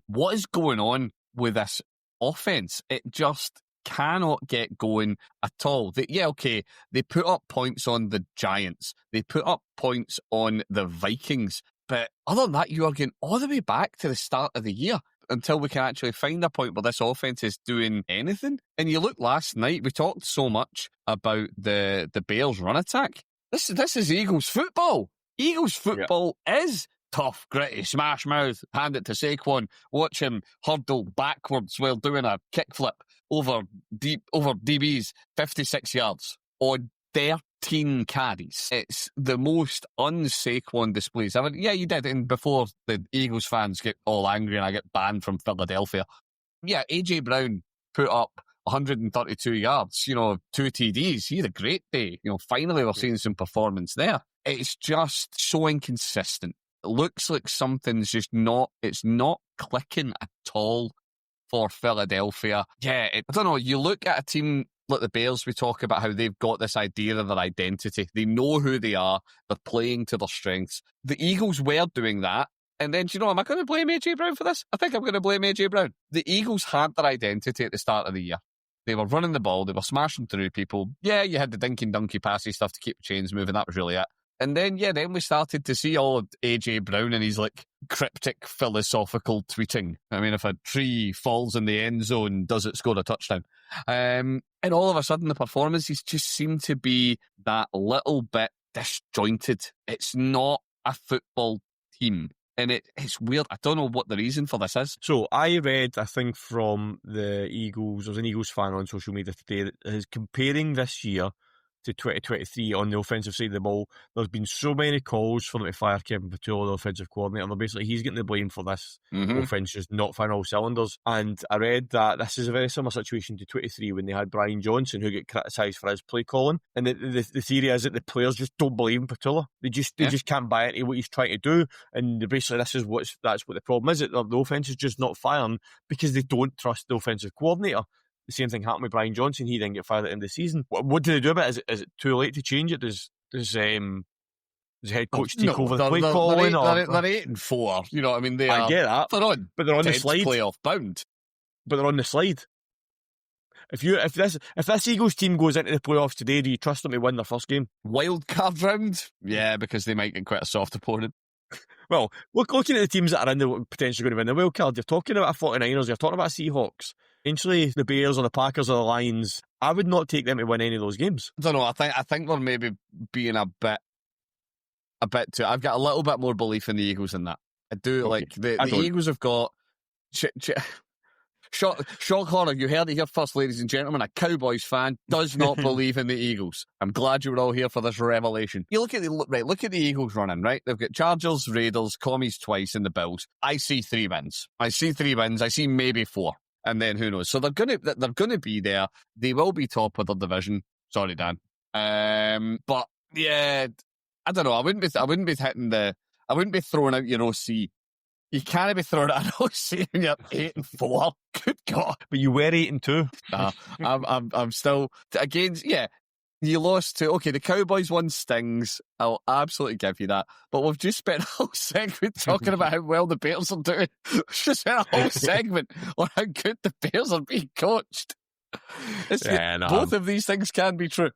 What is going on with this offense? It just cannot get going at all. They put up points on the Giants. They put up points on the Vikings. But other than that, you are going all the way back to the start of the year until we can actually find a point where this offense is doing anything. And you look last night, we talked so much about the Bears run attack. This is Eagles football. Eagles football is tough, gritty, smash mouth, hand it to Saquon, watch him hurdle backwards while doing a kickflip over DBs 56 yards on 13 carries. It's the most un-Saquon displays ever. Yeah, you did. And before the Eagles fans get all angry and I get banned from Philadelphia, Yeah, AJ Brown put up 132 yards, 2 TDs. He had a great day. Finally we're seeing some performance there. It's just so inconsistent. It looks like something's just it's not clicking at all for Philadelphia. Yeah, I don't know. You look at a team like the Bears, we talk about how they've got this idea of their identity. They know who they are. They're playing to their strengths. The Eagles were doing that. And then, am I going to blame AJ Brown for this? I think I'm going to blame AJ Brown. The Eagles had their identity at the start of the year. They were running the ball. They were smashing through people. Yeah, you had the dinky donkey passy stuff to keep the chains moving. That was really it. And then, then we started to see all of AJ Brown and his cryptic philosophical tweeting. I mean, if a tree falls in the end zone, does it score a touchdown? And all of a sudden, the performances just seem to be that little bit disjointed. It's not a football team. And it's weird. I don't know what the reason for this is. So I read a thing from the Eagles. There was an Eagles fan on social media today that is comparing this year to 2023 on the offensive side of the ball. There's been so many calls for them to fire Kevin Patullo, the offensive coordinator. Basically, he's getting the blame for this offense just not firing all cylinders. And I read that this is a very similar situation to 23 when they had Brian Johnson, who got criticised for his play calling. And the theory is that the players just don't believe in Patullo. They just can't buy into what he's trying to do. And basically, that's what the problem is. That the offense is just not firing because they don't trust the offensive coordinator. The same thing happened with Brian Johnson. He didn't get fired at the end of the season. What do they do about it? Is it too late to change it? Does the head coach take over the play calling? They're 8-4. You know what I mean? I get that. They're on the slide. Playoff bound. But they're on the slide. If this Eagles team goes into the playoffs today, do you trust them to win their first game? Wild card round? Yeah, because they might get quite a soft opponent. Well, looking at the teams that are in the potentially going to win the wild card, you're talking about a 49ers, you're talking about a Seahawks. Eventually, the Bears or the Packers or the Lions, I would not take them to win any of those games. I don't know. I think they're maybe being a bit too. I've got a little bit more belief in the Eagles than that. I do. Okay. The Eagles have got. Shock horror, you heard it here first, ladies and gentlemen. A Cowboys fan does not believe in the Eagles. I'm glad you were all here for this revelation. You look at the Eagles running, right? They've got Chargers, Raiders, Commies twice, and the Bills. I see 3 wins. I see maybe 4. And then who knows? So they're gonna be there. They will be top of their division. Sorry, Dan. But yeah, I don't know. I wouldn't be throwing out your OC. You can't be throwing out an OC when you're 8-4. Good God! But you were 8-2. Nah, I'm still against. Yeah, you lost to. Okay, the Cowboys won stings. I'll absolutely give you that. But we've just spent a whole segment talking about how well the Bears are doing. We've just spent a whole segment on how good the Bears are being coached. Both of these things can be true.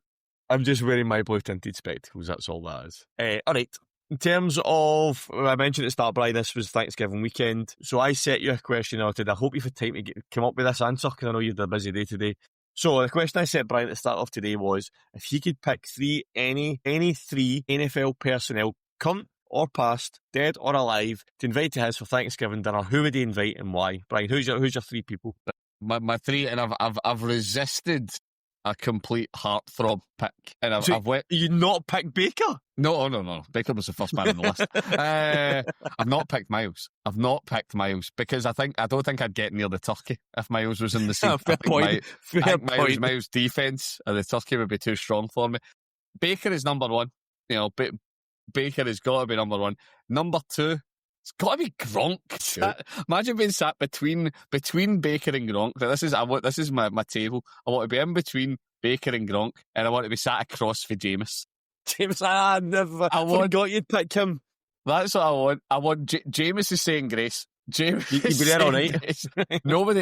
I'm just wearing my blue tinted spectacles. That's all that is. All right. In terms of, I mentioned at the start, Brian, this was Thanksgiving weekend. So I set you a question out today. I hope you've had time to come up with this answer because I know you've had a busy day today. So the question I set Brian at the start of today was, if he could pick any 3 NFL personnel, current or past, dead or alive, to invite to his for Thanksgiving dinner, who would he invite and why? Brian, who's your 3 people? My 3, and I've resisted a complete heartthrob pick, and I've went. You not picked Baker? No. Baker was the first man on the list. I've not picked Miles. Because I don't think I'd get near the turkey if Miles was in the scene. Fair point. Miles' defense and the turkey would be too strong for me. Baker is number 1. Baker has got to be number 1. Number 2. It's got to be Gronk. Sure. Imagine being sat between Baker and Gronk. This is my table. I want to be in between Baker and Gronk, and I want to be sat across for Jameis. I forgot you'd pick him. That's what I want. I want Jameis is saying grace. Jameis, you'd be there all night. No one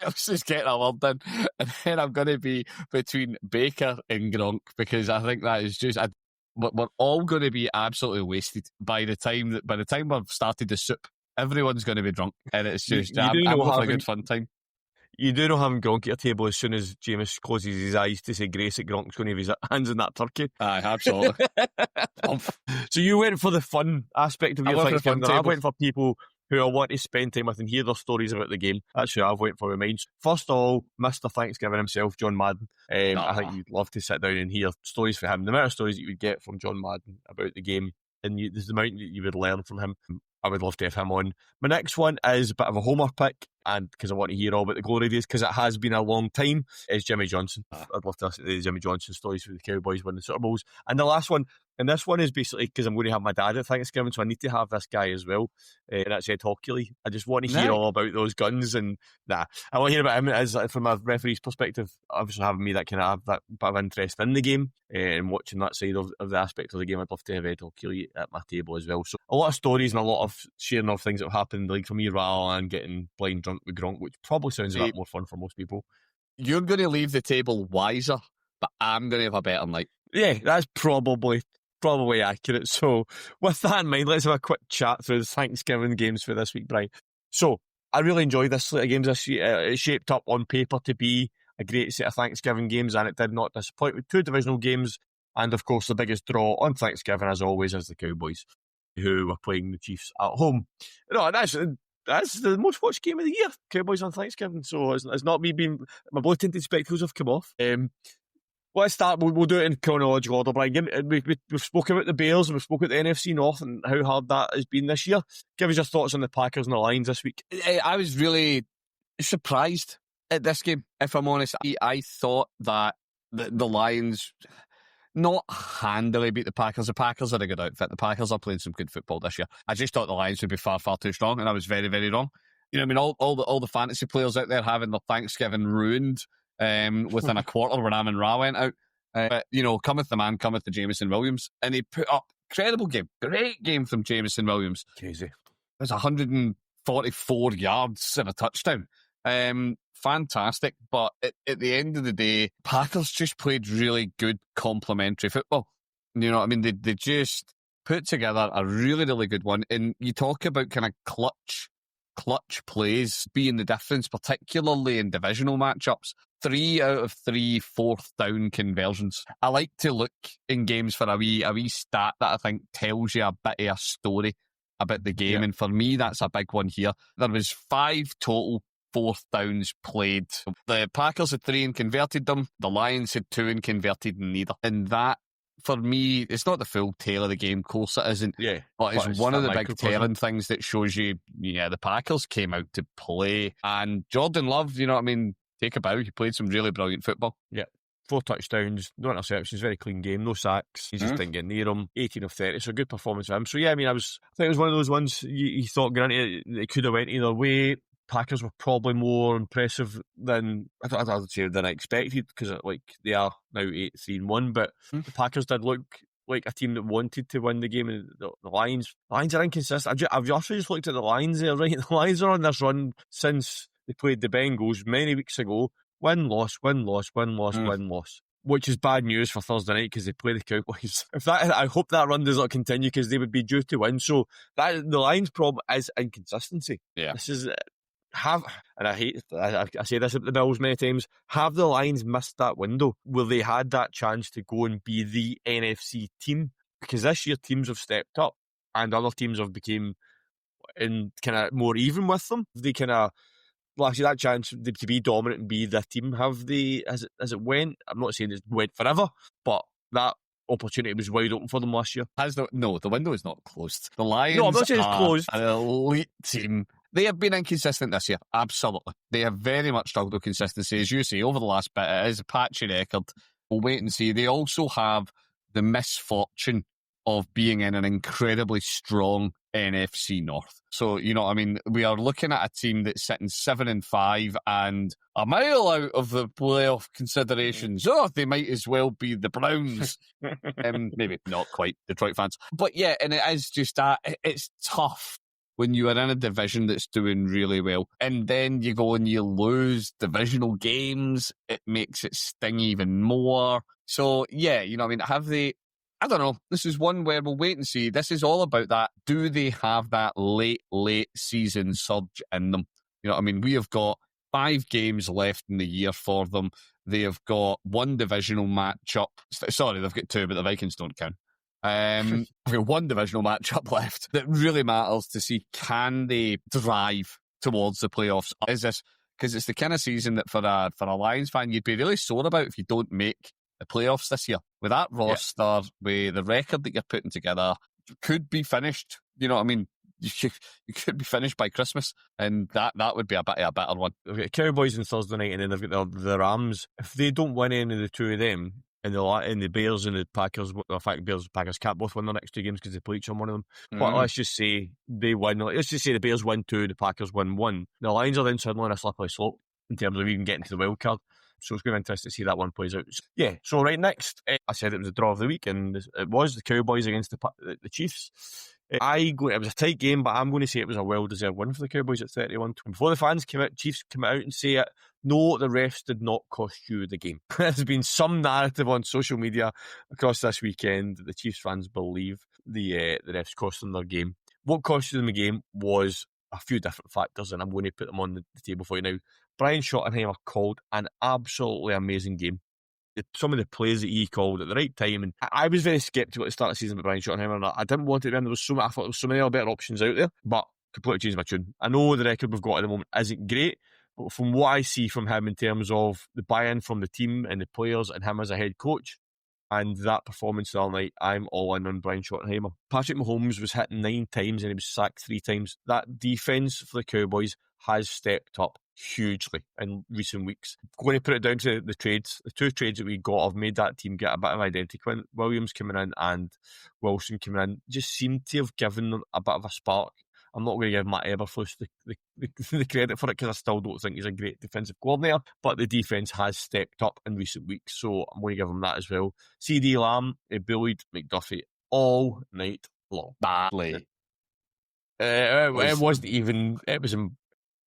else is getting a word in, and then I'm going to be between Baker and Gronk because I think that is just. We're all going to be absolutely wasted by the time we've started the soup. Everyone's going to be drunk, and it's just I'm having a good fun time. You do know having Gronk at your table as soon as Jameis closes his eyes to say grace that Gronk's going to have his hands in that turkey. Aye, absolutely. So you went for the fun aspect of your Thanksgiving. I went for people who I want to spend time with and hear their stories about the game. That's who I've went for with mine. First of all, Mr. Thanksgiving himself, John Madden. I think you'd love to sit down and hear stories from him. The amount of stories that you would get from John Madden about the game, and there's the amount that you would learn from him. I would love to have him on. My next one is a bit of a homer pick. and because I want to hear all about the glory days, because it has been a long time, is Jimmy Johnson. I'd love to listen to the Jimmy Johnson stories for the Cowboys winning Super Bowls. And the last one, and this one is basically because I'm going to have my dad at Thanksgiving, so I need to have this guy as well. And that's Ed Hockley. I just want to hear all about those guns, and I want to hear about him as from a referee's perspective. Obviously, having me that can have that bit of interest in the game and watching that side of the aspect of the game, I'd love to have Ed Hockley at my table as well. So a lot of stories and a lot of sharing of things that have happened, like for me, rather than getting blind drunk with Gronk, which probably sounds a bit more fun for most people. You're going to leave the table wiser, but I'm going to have a better night. Yeah, that's probably accurate. So with that in mind, let's have a quick chat through the Thanksgiving games for this week, Brian. So I really enjoyed this slate of games this year. It shaped up on paper to be a great set of Thanksgiving games, and it did not disappoint with 2 divisional games, and of course the biggest draw on Thanksgiving, as always, is the Cowboys, who were playing the Chiefs at home. No, that's the most watched game of the year, Cowboys on Thanksgiving. So it's not me being, my blue tinted spectacles have come off. Let's start. We'll do it in chronological order, Brian. We've spoken about the Bears and we've spoken about the NFC North and how hard that has been this year. Give us your thoughts on the Packers and the Lions this week. I was really surprised at this game, if I'm honest. I thought that the Lions not handily beat the Packers. The Packers are a good outfit. The Packers are playing some good football this year. I just thought the Lions would be far, far too strong, and I was very, very wrong. You know what I mean? All the fantasy players out there having their Thanksgiving ruined within a quarter when Amon Ra went out. But, cometh the man, cometh the Jameson Williams. And he put up incredible game. Great game from Jameson Williams. Crazy. It was 144 yards and a touchdown. Fantastic. But at the end of the day, Packers just played really good complementary football. You know what I mean? They just put together a really, really good one. And you talk about kind of clutch plays being the difference, particularly in divisional matchups. 3 out of 3 fourth down conversions. I like to look in games for a wee stat that I think tells you a bit of a story about the game. Yeah. And for me, that's a big one here. There was 5 total fourth downs played. The Packers had 3 and converted them. The Lions had 2 and converted neither. And that, for me, it's not the full tale of the game. Of course it isn't. Yeah, but it's one of the big telling things that shows you, the Packers came out to play. And Jordan Love, you know what I mean, take a bow. He played some really brilliant football. Yeah. 4 touchdowns, no interceptions, very clean game, no sacks. He just didn't get near him. 18 of 30, so good performance for him. So yeah, I mean, I think it was one of those ones you thought, granted, it could have went either way. Packers were probably more impressive than I'd say than I expected, because they are now 8-3-1. But the Packers did look like a team that wanted to win the game. And the Lions are inconsistent. I've also just looked at the Lions there, right? The Lions are on this run since they played the Bengals many weeks ago. Win, loss, win, loss, win, loss, win, loss. Which is bad news for Thursday night because they play the Cowboys. I hope that run does not continue, because they would be due to win. So the Lions' problem is inconsistency. Yeah, this is. I say this at the Bills many times, have the Lions missed that window where they had that chance to go and be the NFC team? Because this year teams have stepped up and other teams have become in kind of more even with them. They kind of actually that chance to be dominant and be the team, have they, as it went, I'm not saying it went forever, but that opportunity was wide open for them last year. No, the window is not closed. The Lions I'm not saying it's closed. An elite team. They have been inconsistent this year, absolutely. They have very much struggled with consistency. As you say, over the last bit, it is a patchy record. We'll wait and see. They also have the misfortune of being in an incredibly strong NFC North. So, you know what I mean? We are looking at a team that's sitting 7-5 and a mile out of the playoff considerations. Oh, they might as well be the Browns. Maybe not quite, Detroit fans. But yeah, and it is just that. It's tough when you are in a division that's doing really well, and then you go and you lose divisional games, it makes it sting even more. So, yeah, you know what I mean? Have they... I don't know. This is one where we'll wait and see. This is all about that. Do they have that late season surge in them? You know what I mean? We have got 5 games left in the year for them. They have got 1 divisional matchup. Sorry, they've got 2, but the Vikings don't count. We've got 1 divisional matchup left that really matters to see, can they drive towards the playoffs? Is this, because it's the kind of season that for a Lions fan you'd be really sore about if you don't make the playoffs this year. With that roster, with the record that you're putting together, could be finished, you know what I mean, you could be finished by Christmas, and that would be a better one. They've got the Cowboys on Thursday night, and then they've got the Rams. If they don't win any of the two of them, and the Bears and the Packers, in fact, Bears and Packers can't both win their next two games because they play each on one of them. But let's just say they win. Let's just say the Bears win two, the Packers win one. The Lions are then suddenly on a slippery slope in terms of even getting to the wild card. So it's going to be interesting to see that one plays out. So right next, I said it was a draw of the week, and it was the Cowboys against the Chiefs. It was a tight game, but I'm going to say it was a well-deserved win for the Cowboys at 31. Before the fans came out, Chiefs come out and say it. No, the refs did not cost you the game. There's been some narrative on social media across this weekend that the Chiefs fans believe the refs cost them their game. What cost them the game was a few different factors, and I'm going to put them on the table for you now. Brian Schottenheimer called an absolutely amazing game. Some of the plays that he called at the right time, and I was very sceptical at the start of the season with Brian Schottenheimer, and I didn't want it to be. I thought there was so many other better options out there, but completely changed my tune. I know the record we've got at the moment isn't great, but from what I see from him in terms of the buy-in from the team and the players and him as a head coach, and that performance the other night, I'm all in on Brian Schottenheimer. Patrick Mahomes was hit 9 times and he was sacked 3 times. That defence for the Cowboys has stepped up hugely in recent weeks. Going to put it down to the trades. The 2 trades that we got have made that team get a bit of identity. Quinn Williams coming in and Wilson coming in just seemed to have given them a bit of a spark. I'm not going to give Matt Eberflus the credit for it because I still don't think he's a great defensive coordinator, but the defence has stepped up in recent weeks, so I'm going to give him that as well. CeeDee Lamb bullied McDuffie all night long. Badly. It wasn't even... It was...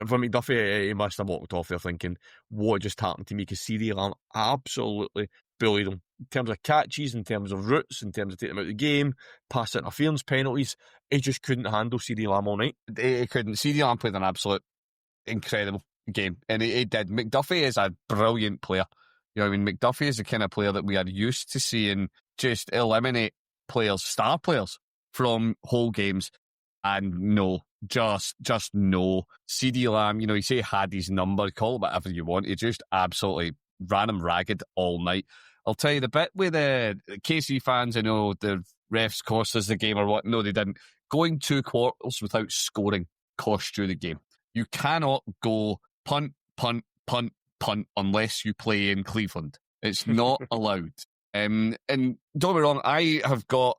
For McDuffie, he must have walked off there thinking, what just happened to me? Because CeeDee Lamb absolutely bullied him. In terms of catches, in terms of routes, in terms of taking him out of the game, pass interference, penalties, he just couldn't handle CeeDee Lamb all night. He couldn't. CeeDee Lamb played an absolute incredible game, and he did. McDuffie is a brilliant player. You know what I mean? McDuffie is the kind of player that we are used to seeing just eliminate players, star players, from whole games. And no, just no. CeeDee Lamb, you say he had his number, call it whatever you want. He just absolutely ran him ragged all night. I'll tell you the bit with the KC fans, I know the refs cost us the game or what. No, they didn't. Going 2 quarters without scoring cost you the game. You cannot go punt, punt, punt, punt unless you play in Cleveland. It's not allowed. And don't be wrong, I have got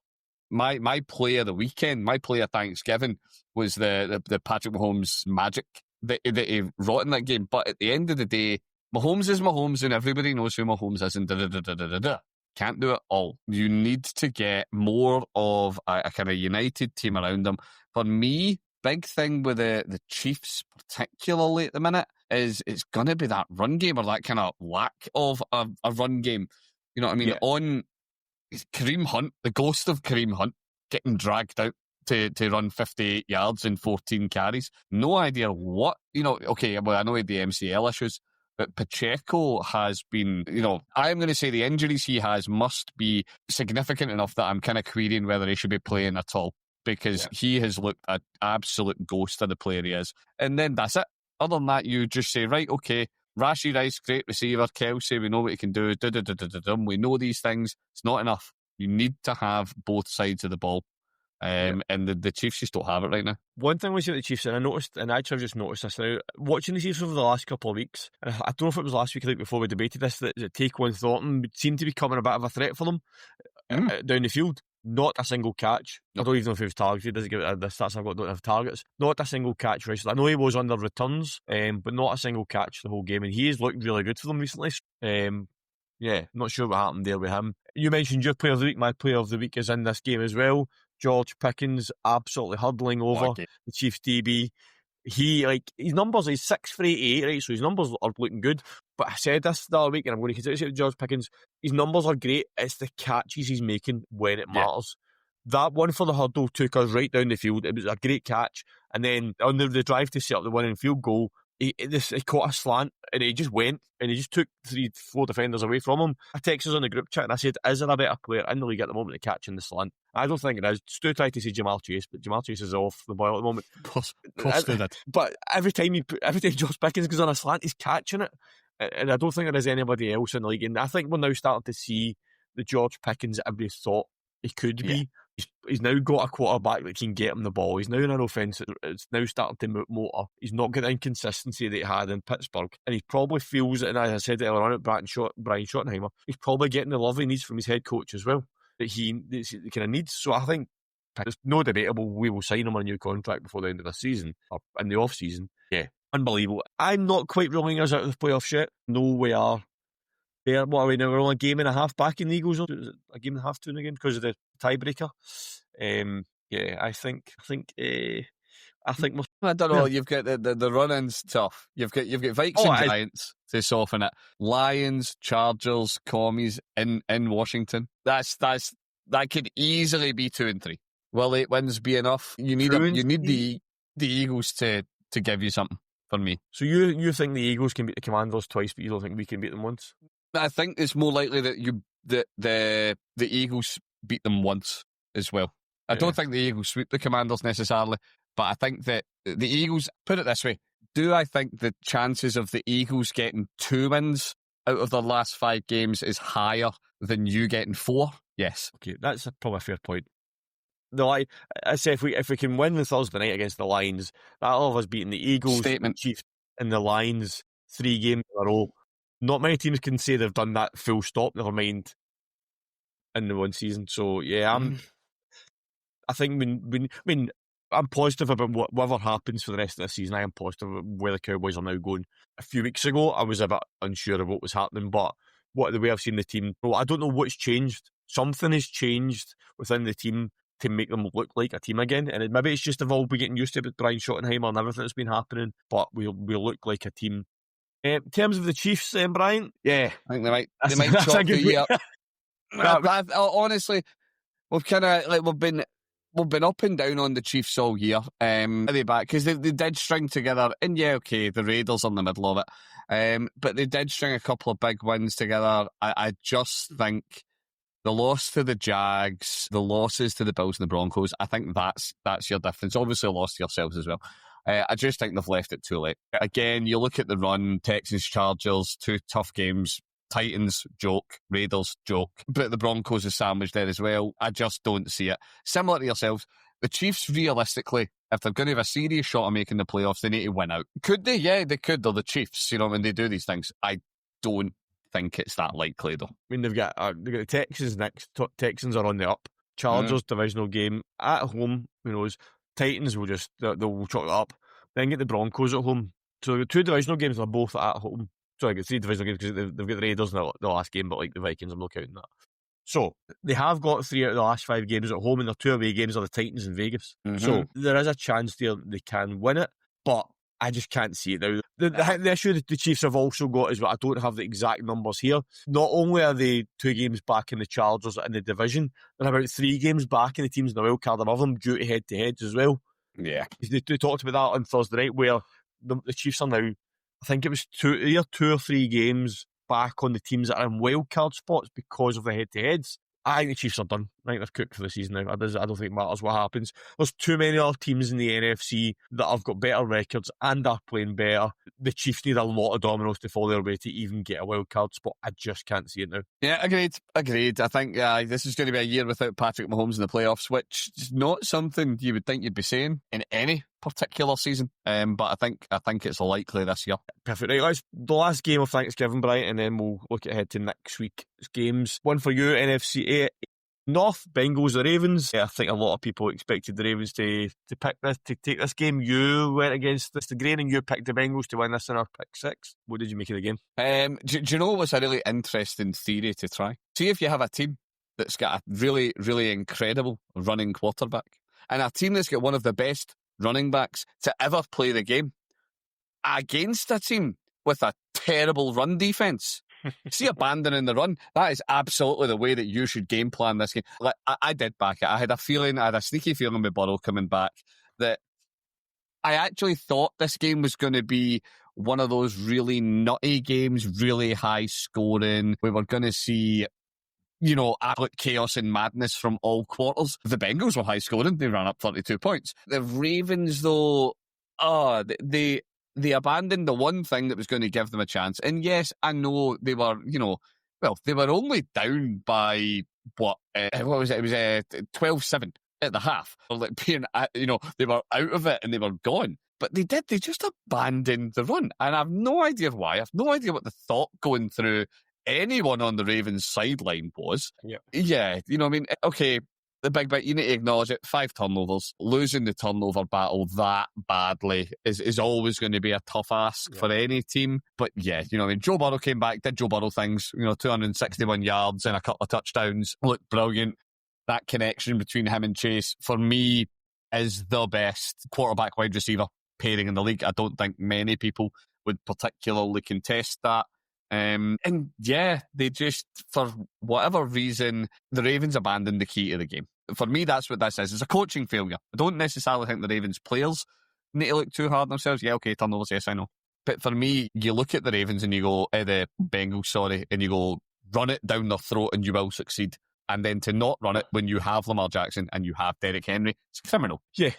my play of the weekend, my play of Thanksgiving was the Patrick Mahomes magic that he wrought in that game. But at the end of the day, Mahomes is Mahomes and everybody knows who Mahomes is and da-da-da-da-da-da. Can't do it all. You need to get more of a kind of united team around them. For me, big thing with the Chiefs, particularly at the minute, is it's going to be that run game or that kind of lack of a run game. You know what I mean? Yeah. On Kareem Hunt, the ghost of Kareem Hunt, getting dragged out to run 58 yards in 14 carries. No idea what, okay, well, I know he had the MCL issues, but Pacheco has been, I'm going to say the injuries he has must be significant enough that I'm kind of querying whether he should be playing at all, because he has looked an absolute ghost of the player he is. And then that's it. Other than that, you just say, right, okay, Rashee Rice, great receiver. Kelsey, we know what he can do. We know these things. It's not enough. You need to have both sides of the ball. And the Chiefs just don't have it right now. One thing we see with the Chiefs, and I noticed, and actually I've just noticed this now, watching the Chiefs over the last couple of weeks, and I don't know if it was last week or the week before we debated this, that Taquan Thornton seemed to be becoming a bit of a threat for them down the field. Not a single catch. I don't even know if he was targeted. Doesn't give it the stats I've got don't have targets. Not a single catch recently. I know he was under returns, but not a single catch the whole game. And he has looked really good for them recently. Not sure what happened there with him. You mentioned your player of the week. My player of the week is in this game as well. George Pickens absolutely hurdling over the Chiefs DB. His numbers, he's 6 for 88, right? So his numbers are looking good. But I said this the other week, and I'm going to continue to say to George Pickens, his numbers are great. It's the catches he's making when it matters. That one for the hurdle took us right down the field. It was a great catch. And then on the drive to set up the winning field goal, he caught a slant and he just went and he just took 3-4 defenders away from him. I texted us on the group chat and I said, is there a better player in the league at the moment to catching the slant? I don't think it is. Stu tried to say Jamal Chase, but Jamal Chase is off the boil at the moment. Of course they did. But every time Josh Pickens goes on a slant, he's catching it. And I don't think there is anybody else in the league. And I think we're now starting to see the George Pickens that everybody thought he could be. He's now got a quarterback that can get him the ball. He's now in an offence it's now starting to motor. He's not got the inconsistency that he had in Pittsburgh. And he probably feels it, and as I said earlier on at Brian Schottenheimer, he's probably getting the love he needs from his head coach as well, that he kind of needs. So I think it's no debatable we will sign him on a new contract before the end of the season, or in the off-season. Yeah, unbelievable. I'm not quite ruling us out of the playoffs yet. No, we are there. What are we now? We're only a game and a half back in the Eagles. Is it a game and a half to win again because of the tiebreaker? Yeah, I think we're. I don't know. You've got the run-ins tough. You've got Vikes and Giants to soften it. Lions, Chargers, Commies in Washington. That could easily be 2 and 3. Will 8 wins be enough? You need the Eagles to give you something for me. So you think the Eagles can beat the Commanders twice, but you don't think we can beat them once? I think it's more likely that the Eagles beat them once as well. I don't think the Eagles sweep the Commanders necessarily, but I think that the Eagles, put it this way, do I think the chances of the Eagles getting 2 wins out of their last 5 games is higher than you getting 4? Yes. Okay, that's probably a fair point. I say if we can win the Thursday night against the Lions, that'll have us beating the Eagles, the Chiefs, and the Lions 3 games in a row. Not many teams can say they've done that full stop, never mind in the one season. So yeah, I think I'm positive about whatever happens for the rest of the season. I am positive about where the Cowboys are now going. A few weeks ago, I was a bit unsure of what was happening, but the way I've seen the team, I don't know what's changed. Something has changed within the team to make them look like a team again, and maybe it's just evolved. We're getting used to it with Brian Schottenheimer and everything that's been happening, but we'll look like a team. In terms of the Chiefs, Brian, yeah, I think they might chop the year. Honestly, we've kind of we've been up and down on the Chiefs all year. Are they back? Because they did string together, and yeah, okay, the Raiders are in the middle of it, but they did string a couple of big wins together. I just think the loss to the Jags, the losses to the Bills and the Broncos, I think that's your difference. Obviously, a loss to yourselves as well. I just think they've left it too late. Again, you look at the run, Texans, Chargers, 2 tough games. Titans, joke. Raiders, joke. But the Broncos are sandwiched there as well. I just don't see it. Similar to yourselves, the Chiefs, realistically, if they're going to have a serious shot of making the playoffs, they need to win out. Could they? Yeah, they could. They're the Chiefs, when they do these things. I don't think it's that likely, though. I mean, they've got the Texans next. Texans are on the up. Chargers, divisional game. At home, who knows? Titans will they'll chalk it up. Then get the Broncos at home. So the 2 divisional games are both at home. So I get 3 divisional games because they've got the Raiders in the last game, but like the Vikings, I'm not counting that. So they have got 3 out of the last 5 games at home, and their 2 away games are the Titans and Vegas. Mm-hmm. So there is a chance there they can win it, but I just can't see it now. The issue that the Chiefs have also got is, I don't have the exact numbers here. Not only are they 2 games back in the Chargers in the division, they're about 3 games back in the teams in the wild card above them due to head-to-heads as well. Yeah. They talked about that on Thursday night, where the Chiefs are now, I think it was 2 or 3 games back on the teams that are in wild card spots because of the head-to-heads. I think the Chiefs are done. I think they're cooked for the season now. I don't think it matters what happens. There's too many other teams in the NFC that have got better records and are playing better. The Chiefs need a lot of dominoes to fall their way to even get a wild card spot. I just can't see it now. Yeah, agreed. I think this is going to be a year without Patrick Mahomes in the playoffs, which is not something you would think you'd be saying in any particular season. But I think it's likely this year. Perfect. Right, the last game of Thanksgiving, Brian, and then we'll look ahead to next week's games. One for you, NFC North, Bengals, the Ravens. I think a lot of people expected the Ravens to take this game. You went against the grain and you picked the Bengals to win this in our pick 6. What did you make of the game? Do you know what's a really interesting theory to try? See if you have a team that's got a really, really incredible running quarterback and a team that's got one of the best running backs to ever play the game against a team with a terrible run defense. See, abandoning the run, that is absolutely the way that you should game plan this game. Like, I did back it. I had a sneaky feeling with Burrow coming back that I actually thought this game was going to be one of those really nutty games, really high scoring. We were going to see, absolute chaos and madness from all quarters. The Bengals were high scoring. They ran up 32 points. The Ravens, though, they abandoned the one thing that was going to give them a chance. And yes, I know they were, they were only down by what was it? It was 12-7 at the half. Like being, they were out of it and they were gone. But they just abandoned the run. And I have no idea why. I have no idea what the thought going through anyone on the Ravens sideline was. Yeah, okay, the big bit, you need to acknowledge it. 5 turnovers. Losing the turnover battle that badly is always going to be a tough ask for any team. But yeah, Joe Burrow came back, did Joe Burrow things, 261 yards and a couple of touchdowns. Looked brilliant. That connection between him and Chase, for me, is the best quarterback wide receiver pairing in the league. I don't think many people would particularly contest that. And yeah, they just, for whatever reason, the Ravens abandoned the key to the game. For me, that's what this is. It's a coaching failure. I don't necessarily think the Ravens players need to look too hard on themselves. Yeah, okay, turnovers, yes, I know. But for me, you look at the Ravens and you go, the Bengals, and you go, run it down their throat and you will succeed. And then to not run it when you have Lamar Jackson and you have Derrick Henry, it's criminal. Yeah,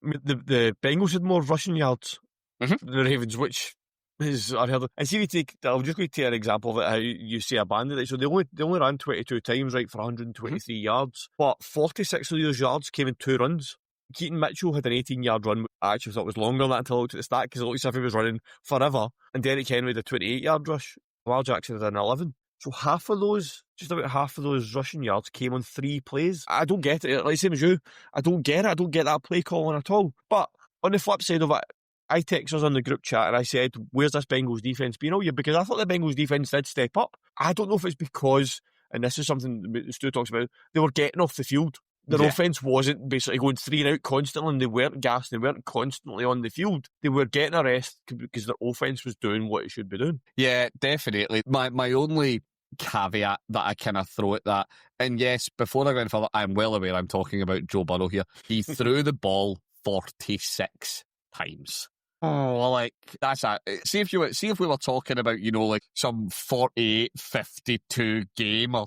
the Bengals had more rushing yards than the Ravens, which is unheard of. And see, I'm just going to take an example of it, how you say abandoned it. So they only ran 22 times, right, for 123 yards, but 46 of those yards came in 2 runs. Keaton Mitchell had an 18-yard run. I actually thought it was longer than that until I looked at the stat, because it looked as if he was running forever. And Derrick Henry had a 28-yard rush. Lamar Jackson had an 11. So just about half of those rushing yards came on 3 plays. I don't get it. Like same as you, I don't get it. I don't get that play calling at all. But on the flip side of it, I texted us on the group chat and I said, where's this Bengals defence been all year? Because I thought the Bengals defence did step up. I don't know if it's because, and this is something Stu talks about, they were getting off the field. Their offence wasn't basically going 3 and out constantly, and they weren't gassed, they weren't constantly on the field. They were getting a rest because their offence was doing what it should be doing. Yeah, definitely. My only caveat that I kind of throw at that, and yes, before I go any further, I'm well aware I'm talking about Joe Burrow here. He threw the ball 46 times. Oh, like, that's a... See if we were talking about, like some 48-52 game or,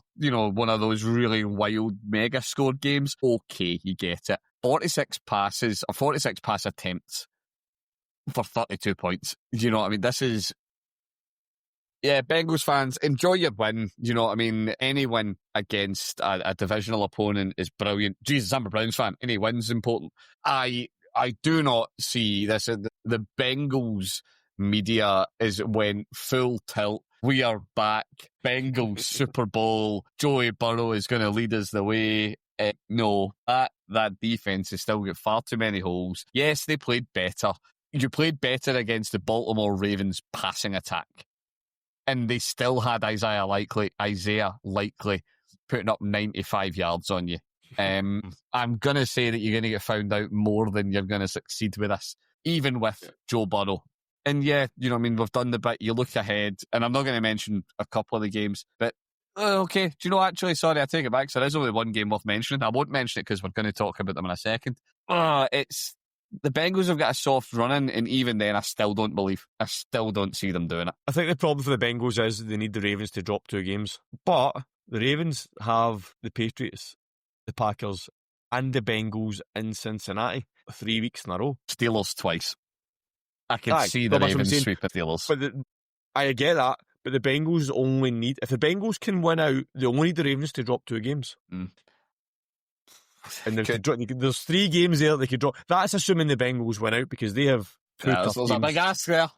one of those really wild mega scored games. Okay, you get it. 46 passes or 46 pass attempts for 32 points. You know what I mean? This is... Yeah, Bengals fans, enjoy your win. You know what I mean? Any win against a divisional opponent is brilliant. Jesus, I'm a Browns fan. Any win's important. I do not see this. The Bengals media went full tilt. We are back. Bengals Super Bowl. Joey Burrow is going to lead us the way. No, that defense has still got far too many holes. Yes, they played better. You played better against the Baltimore Ravens passing attack. And they still had Isaiah Likely putting up 95 yards on you. I'm going to say that you're going to get found out more than you're going to succeed with this, even with Joe Burrow. And yeah, we've done the bit. You look ahead, and I'm not going to mention a couple of the games, but okay. Do you know, actually, sorry, I take it back. So there's only one game worth mentioning. I won't mention it because we're going to talk about them in a second. It's the Bengals have got a soft run-in, and even then, I still don't believe. I still don't see them doing it. I think the problem for the Bengals is they need the Ravens to drop 2 games. But the Ravens have the Patriots, the Packers, and the Bengals in Cincinnati 3 weeks in a row. Steelers twice. I can see the Ravens sweep the Steelers. But I get that, but the Bengals only need... If the Bengals can win out, they only need the Ravens to drop 2 games. And there's 3 games there they could drop. That's assuming the Bengals win out, because they have 2 tough There's games. a big ask there.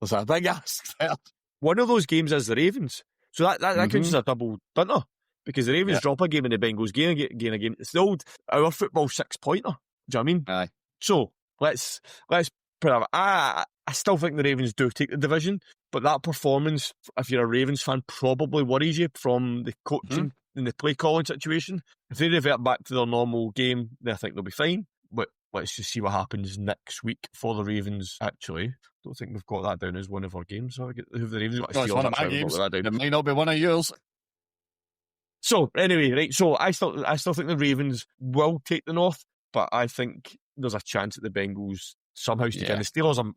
There's a big ask there. One of those games is the Ravens. So that counts as a double dunner. Because the Ravens drop a game and the Bengals gain a game. It's the old our football 6-pointer. Do you know what I mean? Aye. So let's put it. I still think the Ravens do take the division, but that performance, if you're a Ravens fan, probably worries you from the coaching and the play calling situation. If they revert back to their normal game, then I think they'll be fine. But let's just see what happens next week for the Ravens. Actually, I don't think we've got that down as one of our games. So who the Ravens got? It's one of my games. It might not be one of yours. So anyway, right. So I still think the Ravens will take the North, but I think there's a chance that the Bengals somehow sneak in. The Steelers, I'm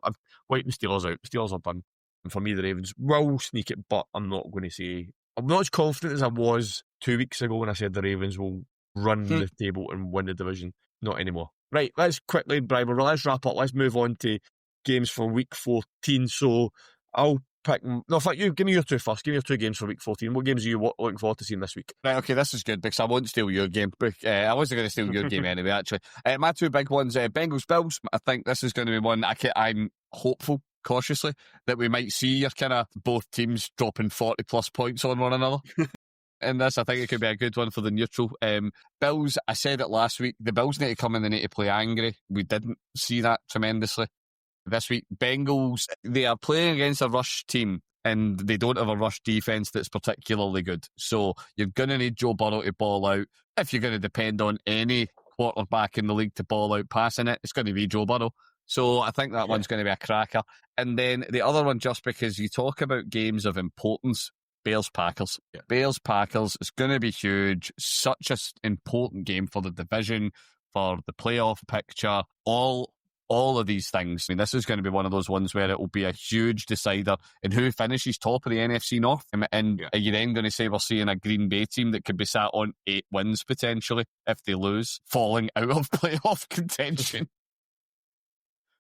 wiping the Steelers out. The Steelers are done. And for me, the Ravens will sneak it, but I'm not going to say... I'm not as confident as I was 2 weeks ago when I said the Ravens will run the table and win the division. Not anymore. Right, let's quickly, Brian, let's wrap up. Let's move on to games for week 14. So I'll pick. No, in fact, you give me your two first. Give me your two games for week 14. What games are you looking forward to seeing this week? Right, okay, this is good because I won't steal your game. I wasn't going to steal your game anyway, actually. My two big ones, Bengals Bills. I think this is going to be one I'm hopeful, cautiously, that we might see your kind of both teams dropping 40 plus points on one another. In this, I think it could be a good one for the neutral. Bills, I said it last week, the Bills need to come in, they need to play angry. We didn't see that tremendously this week. Bengals, they are playing against a rush team and they don't have a rush defence that's particularly good. So you're going to need Joe Burrow to ball out. If you're going to depend on any quarterback in the league to ball out passing it, it's going to be Joe Burrow. So I think that one's going to be a cracker. And then the other one, just because you talk about games of importance, Bears-Packers. Yeah. Bears-Packers is going to be huge. Such an important game for the division, for the playoff picture, all of these things. I mean, this is going to be one of those ones where it will be a huge decider in who finishes top of the NFC North. And are you then going to say we're seeing a Green Bay team that could be sat on 8 wins potentially if they lose, falling out of playoff contention?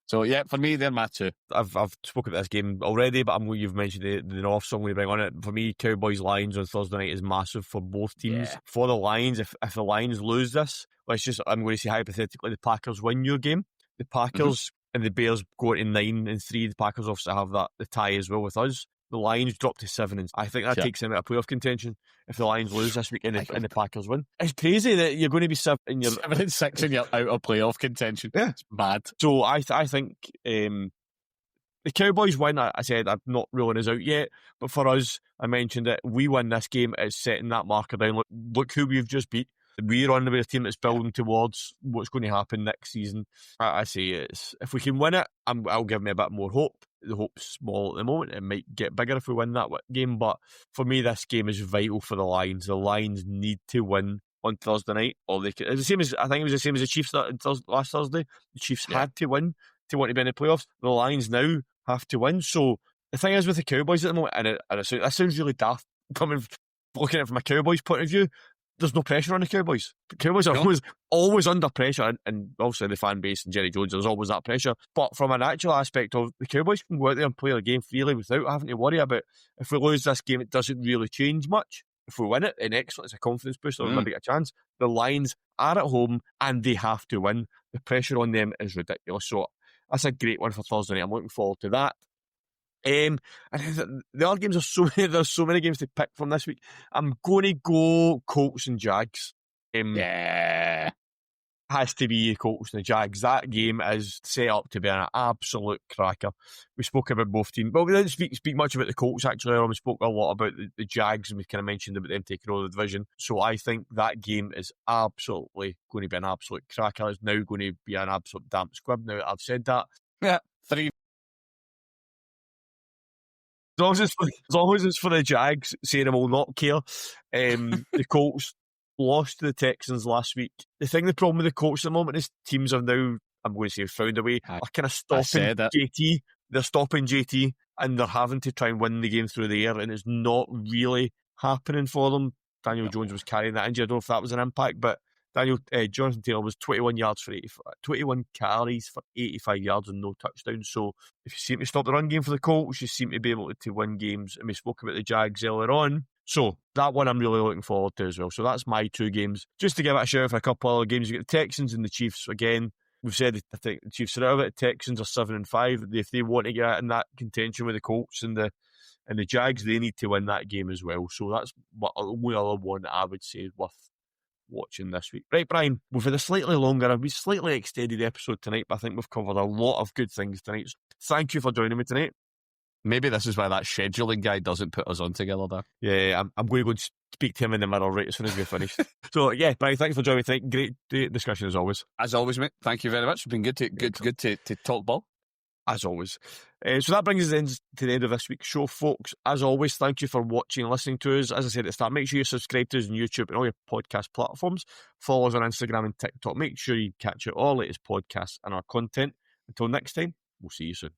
So, yeah, for me, they're my two. I've spoken about this game already, but you've mentioned the North song we bring on it. For me, Cowboys-Lions on Thursday night is massive for both teams. Yeah. For the Lions, if the Lions lose this, I'm going to say hypothetically the Packers win your game. The Packers and the Bears go to 9-3. The Packers obviously have the tie as well with us. The Lions drop to 7. I think that takes them out of playoff contention if the Lions lose this week and the Packers win. It's crazy that you're going to be 7 and you're 7-6 and you're out of playoff contention. Yeah, it's mad. So I think the Cowboys win. I said I'm not ruling us out yet, but for us, I mentioned it. We win this game, it's setting that marker down. Look who we've just beat. We're on the way a team that's building towards what's going to happen next season. I say if we can win it, I'll give me a bit more hope. The hope's small at the moment. It might get bigger if we win that game, but for me, this game is vital for the Lions. The Lions need to win on Thursday night, or they could. It's the same as I think it was the same as the Chiefs last Thursday. The Chiefs had to win to want to be in the playoffs. The Lions now have to win. So the thing is with the Cowboys at the moment, and that sounds really daft looking at it from a Cowboys point of view. There's no pressure on the Cowboys. The Cowboys are always under pressure, and also the fan base and Jerry Jones, there's always that pressure. But from an actual aspect of the Cowboys can go out there and play their game freely without having to worry about if we lose this game, it doesn't really change much. If we win it, then excellent, it's a confidence booster, maybe get a chance. The Lions are at home and they have to win. The pressure on them is ridiculous. So that's a great one for Thursday night. I'm looking forward to that. And the other games are so many. There's so many games to pick from this week. I'm going to go Colts and Jags. Has to be Colts and the Jags. That game is set up to be an absolute cracker. We spoke about both teams. Well, we didn't speak much about the Colts actually. We spoke a lot about the Jags, and we kind of mentioned about them taking over the division. So I think that game is absolutely going to be an absolute cracker. It's now going to be an absolute damp squib. Now I've said that. Yeah, 3. As long as it's for the Jags, Sarah will not care. The Colts lost to the Texans last week. The problem with the Colts at the moment is teams have now, I'm going to say, found a way, are kind of stopping JT. They're stopping JT and they're having to try and win the game through the air, and it's not really happening for them. Daniel Jones was carrying that injury. I don't know if that was an impact, but Jonathan Taylor was 21 carries for 85 yards and no touchdowns. So if you seem to stop the run game for the Colts, you seem to be able to win games. And we spoke about the Jags earlier on. So that one I'm really looking forward to as well. So that's my two games. Just to give it a shout for a couple other games, you get the Texans and the Chiefs. Again, we've said I think the Chiefs are out of it. The Texans are 7-5. If they want to get in that contention with the Colts and the Jags, they need to win that game as well. So that's the only other one that I would say is worth watching this week. Right, Brian, we've had a slightly extended episode tonight, but I think we've covered a lot of good things tonight. So thank you for joining me tonight. Maybe this is why that scheduling guy doesn't put us on together there. Yeah, I'm going to go and speak to him in the mirror right as soon as we're finished. So yeah, Brian, thanks for joining me tonight. Great discussion as always. As always, mate. Thank you very much. It's been good to talk ball. As always. So that brings us to the end of this week's show, folks. As always, thank you for watching and listening to us. As I said at the start, make sure you subscribe to us on YouTube and all your podcast platforms. Follow us on Instagram and TikTok. Make sure you catch all latest podcasts and our content. Until next time, we'll see you soon.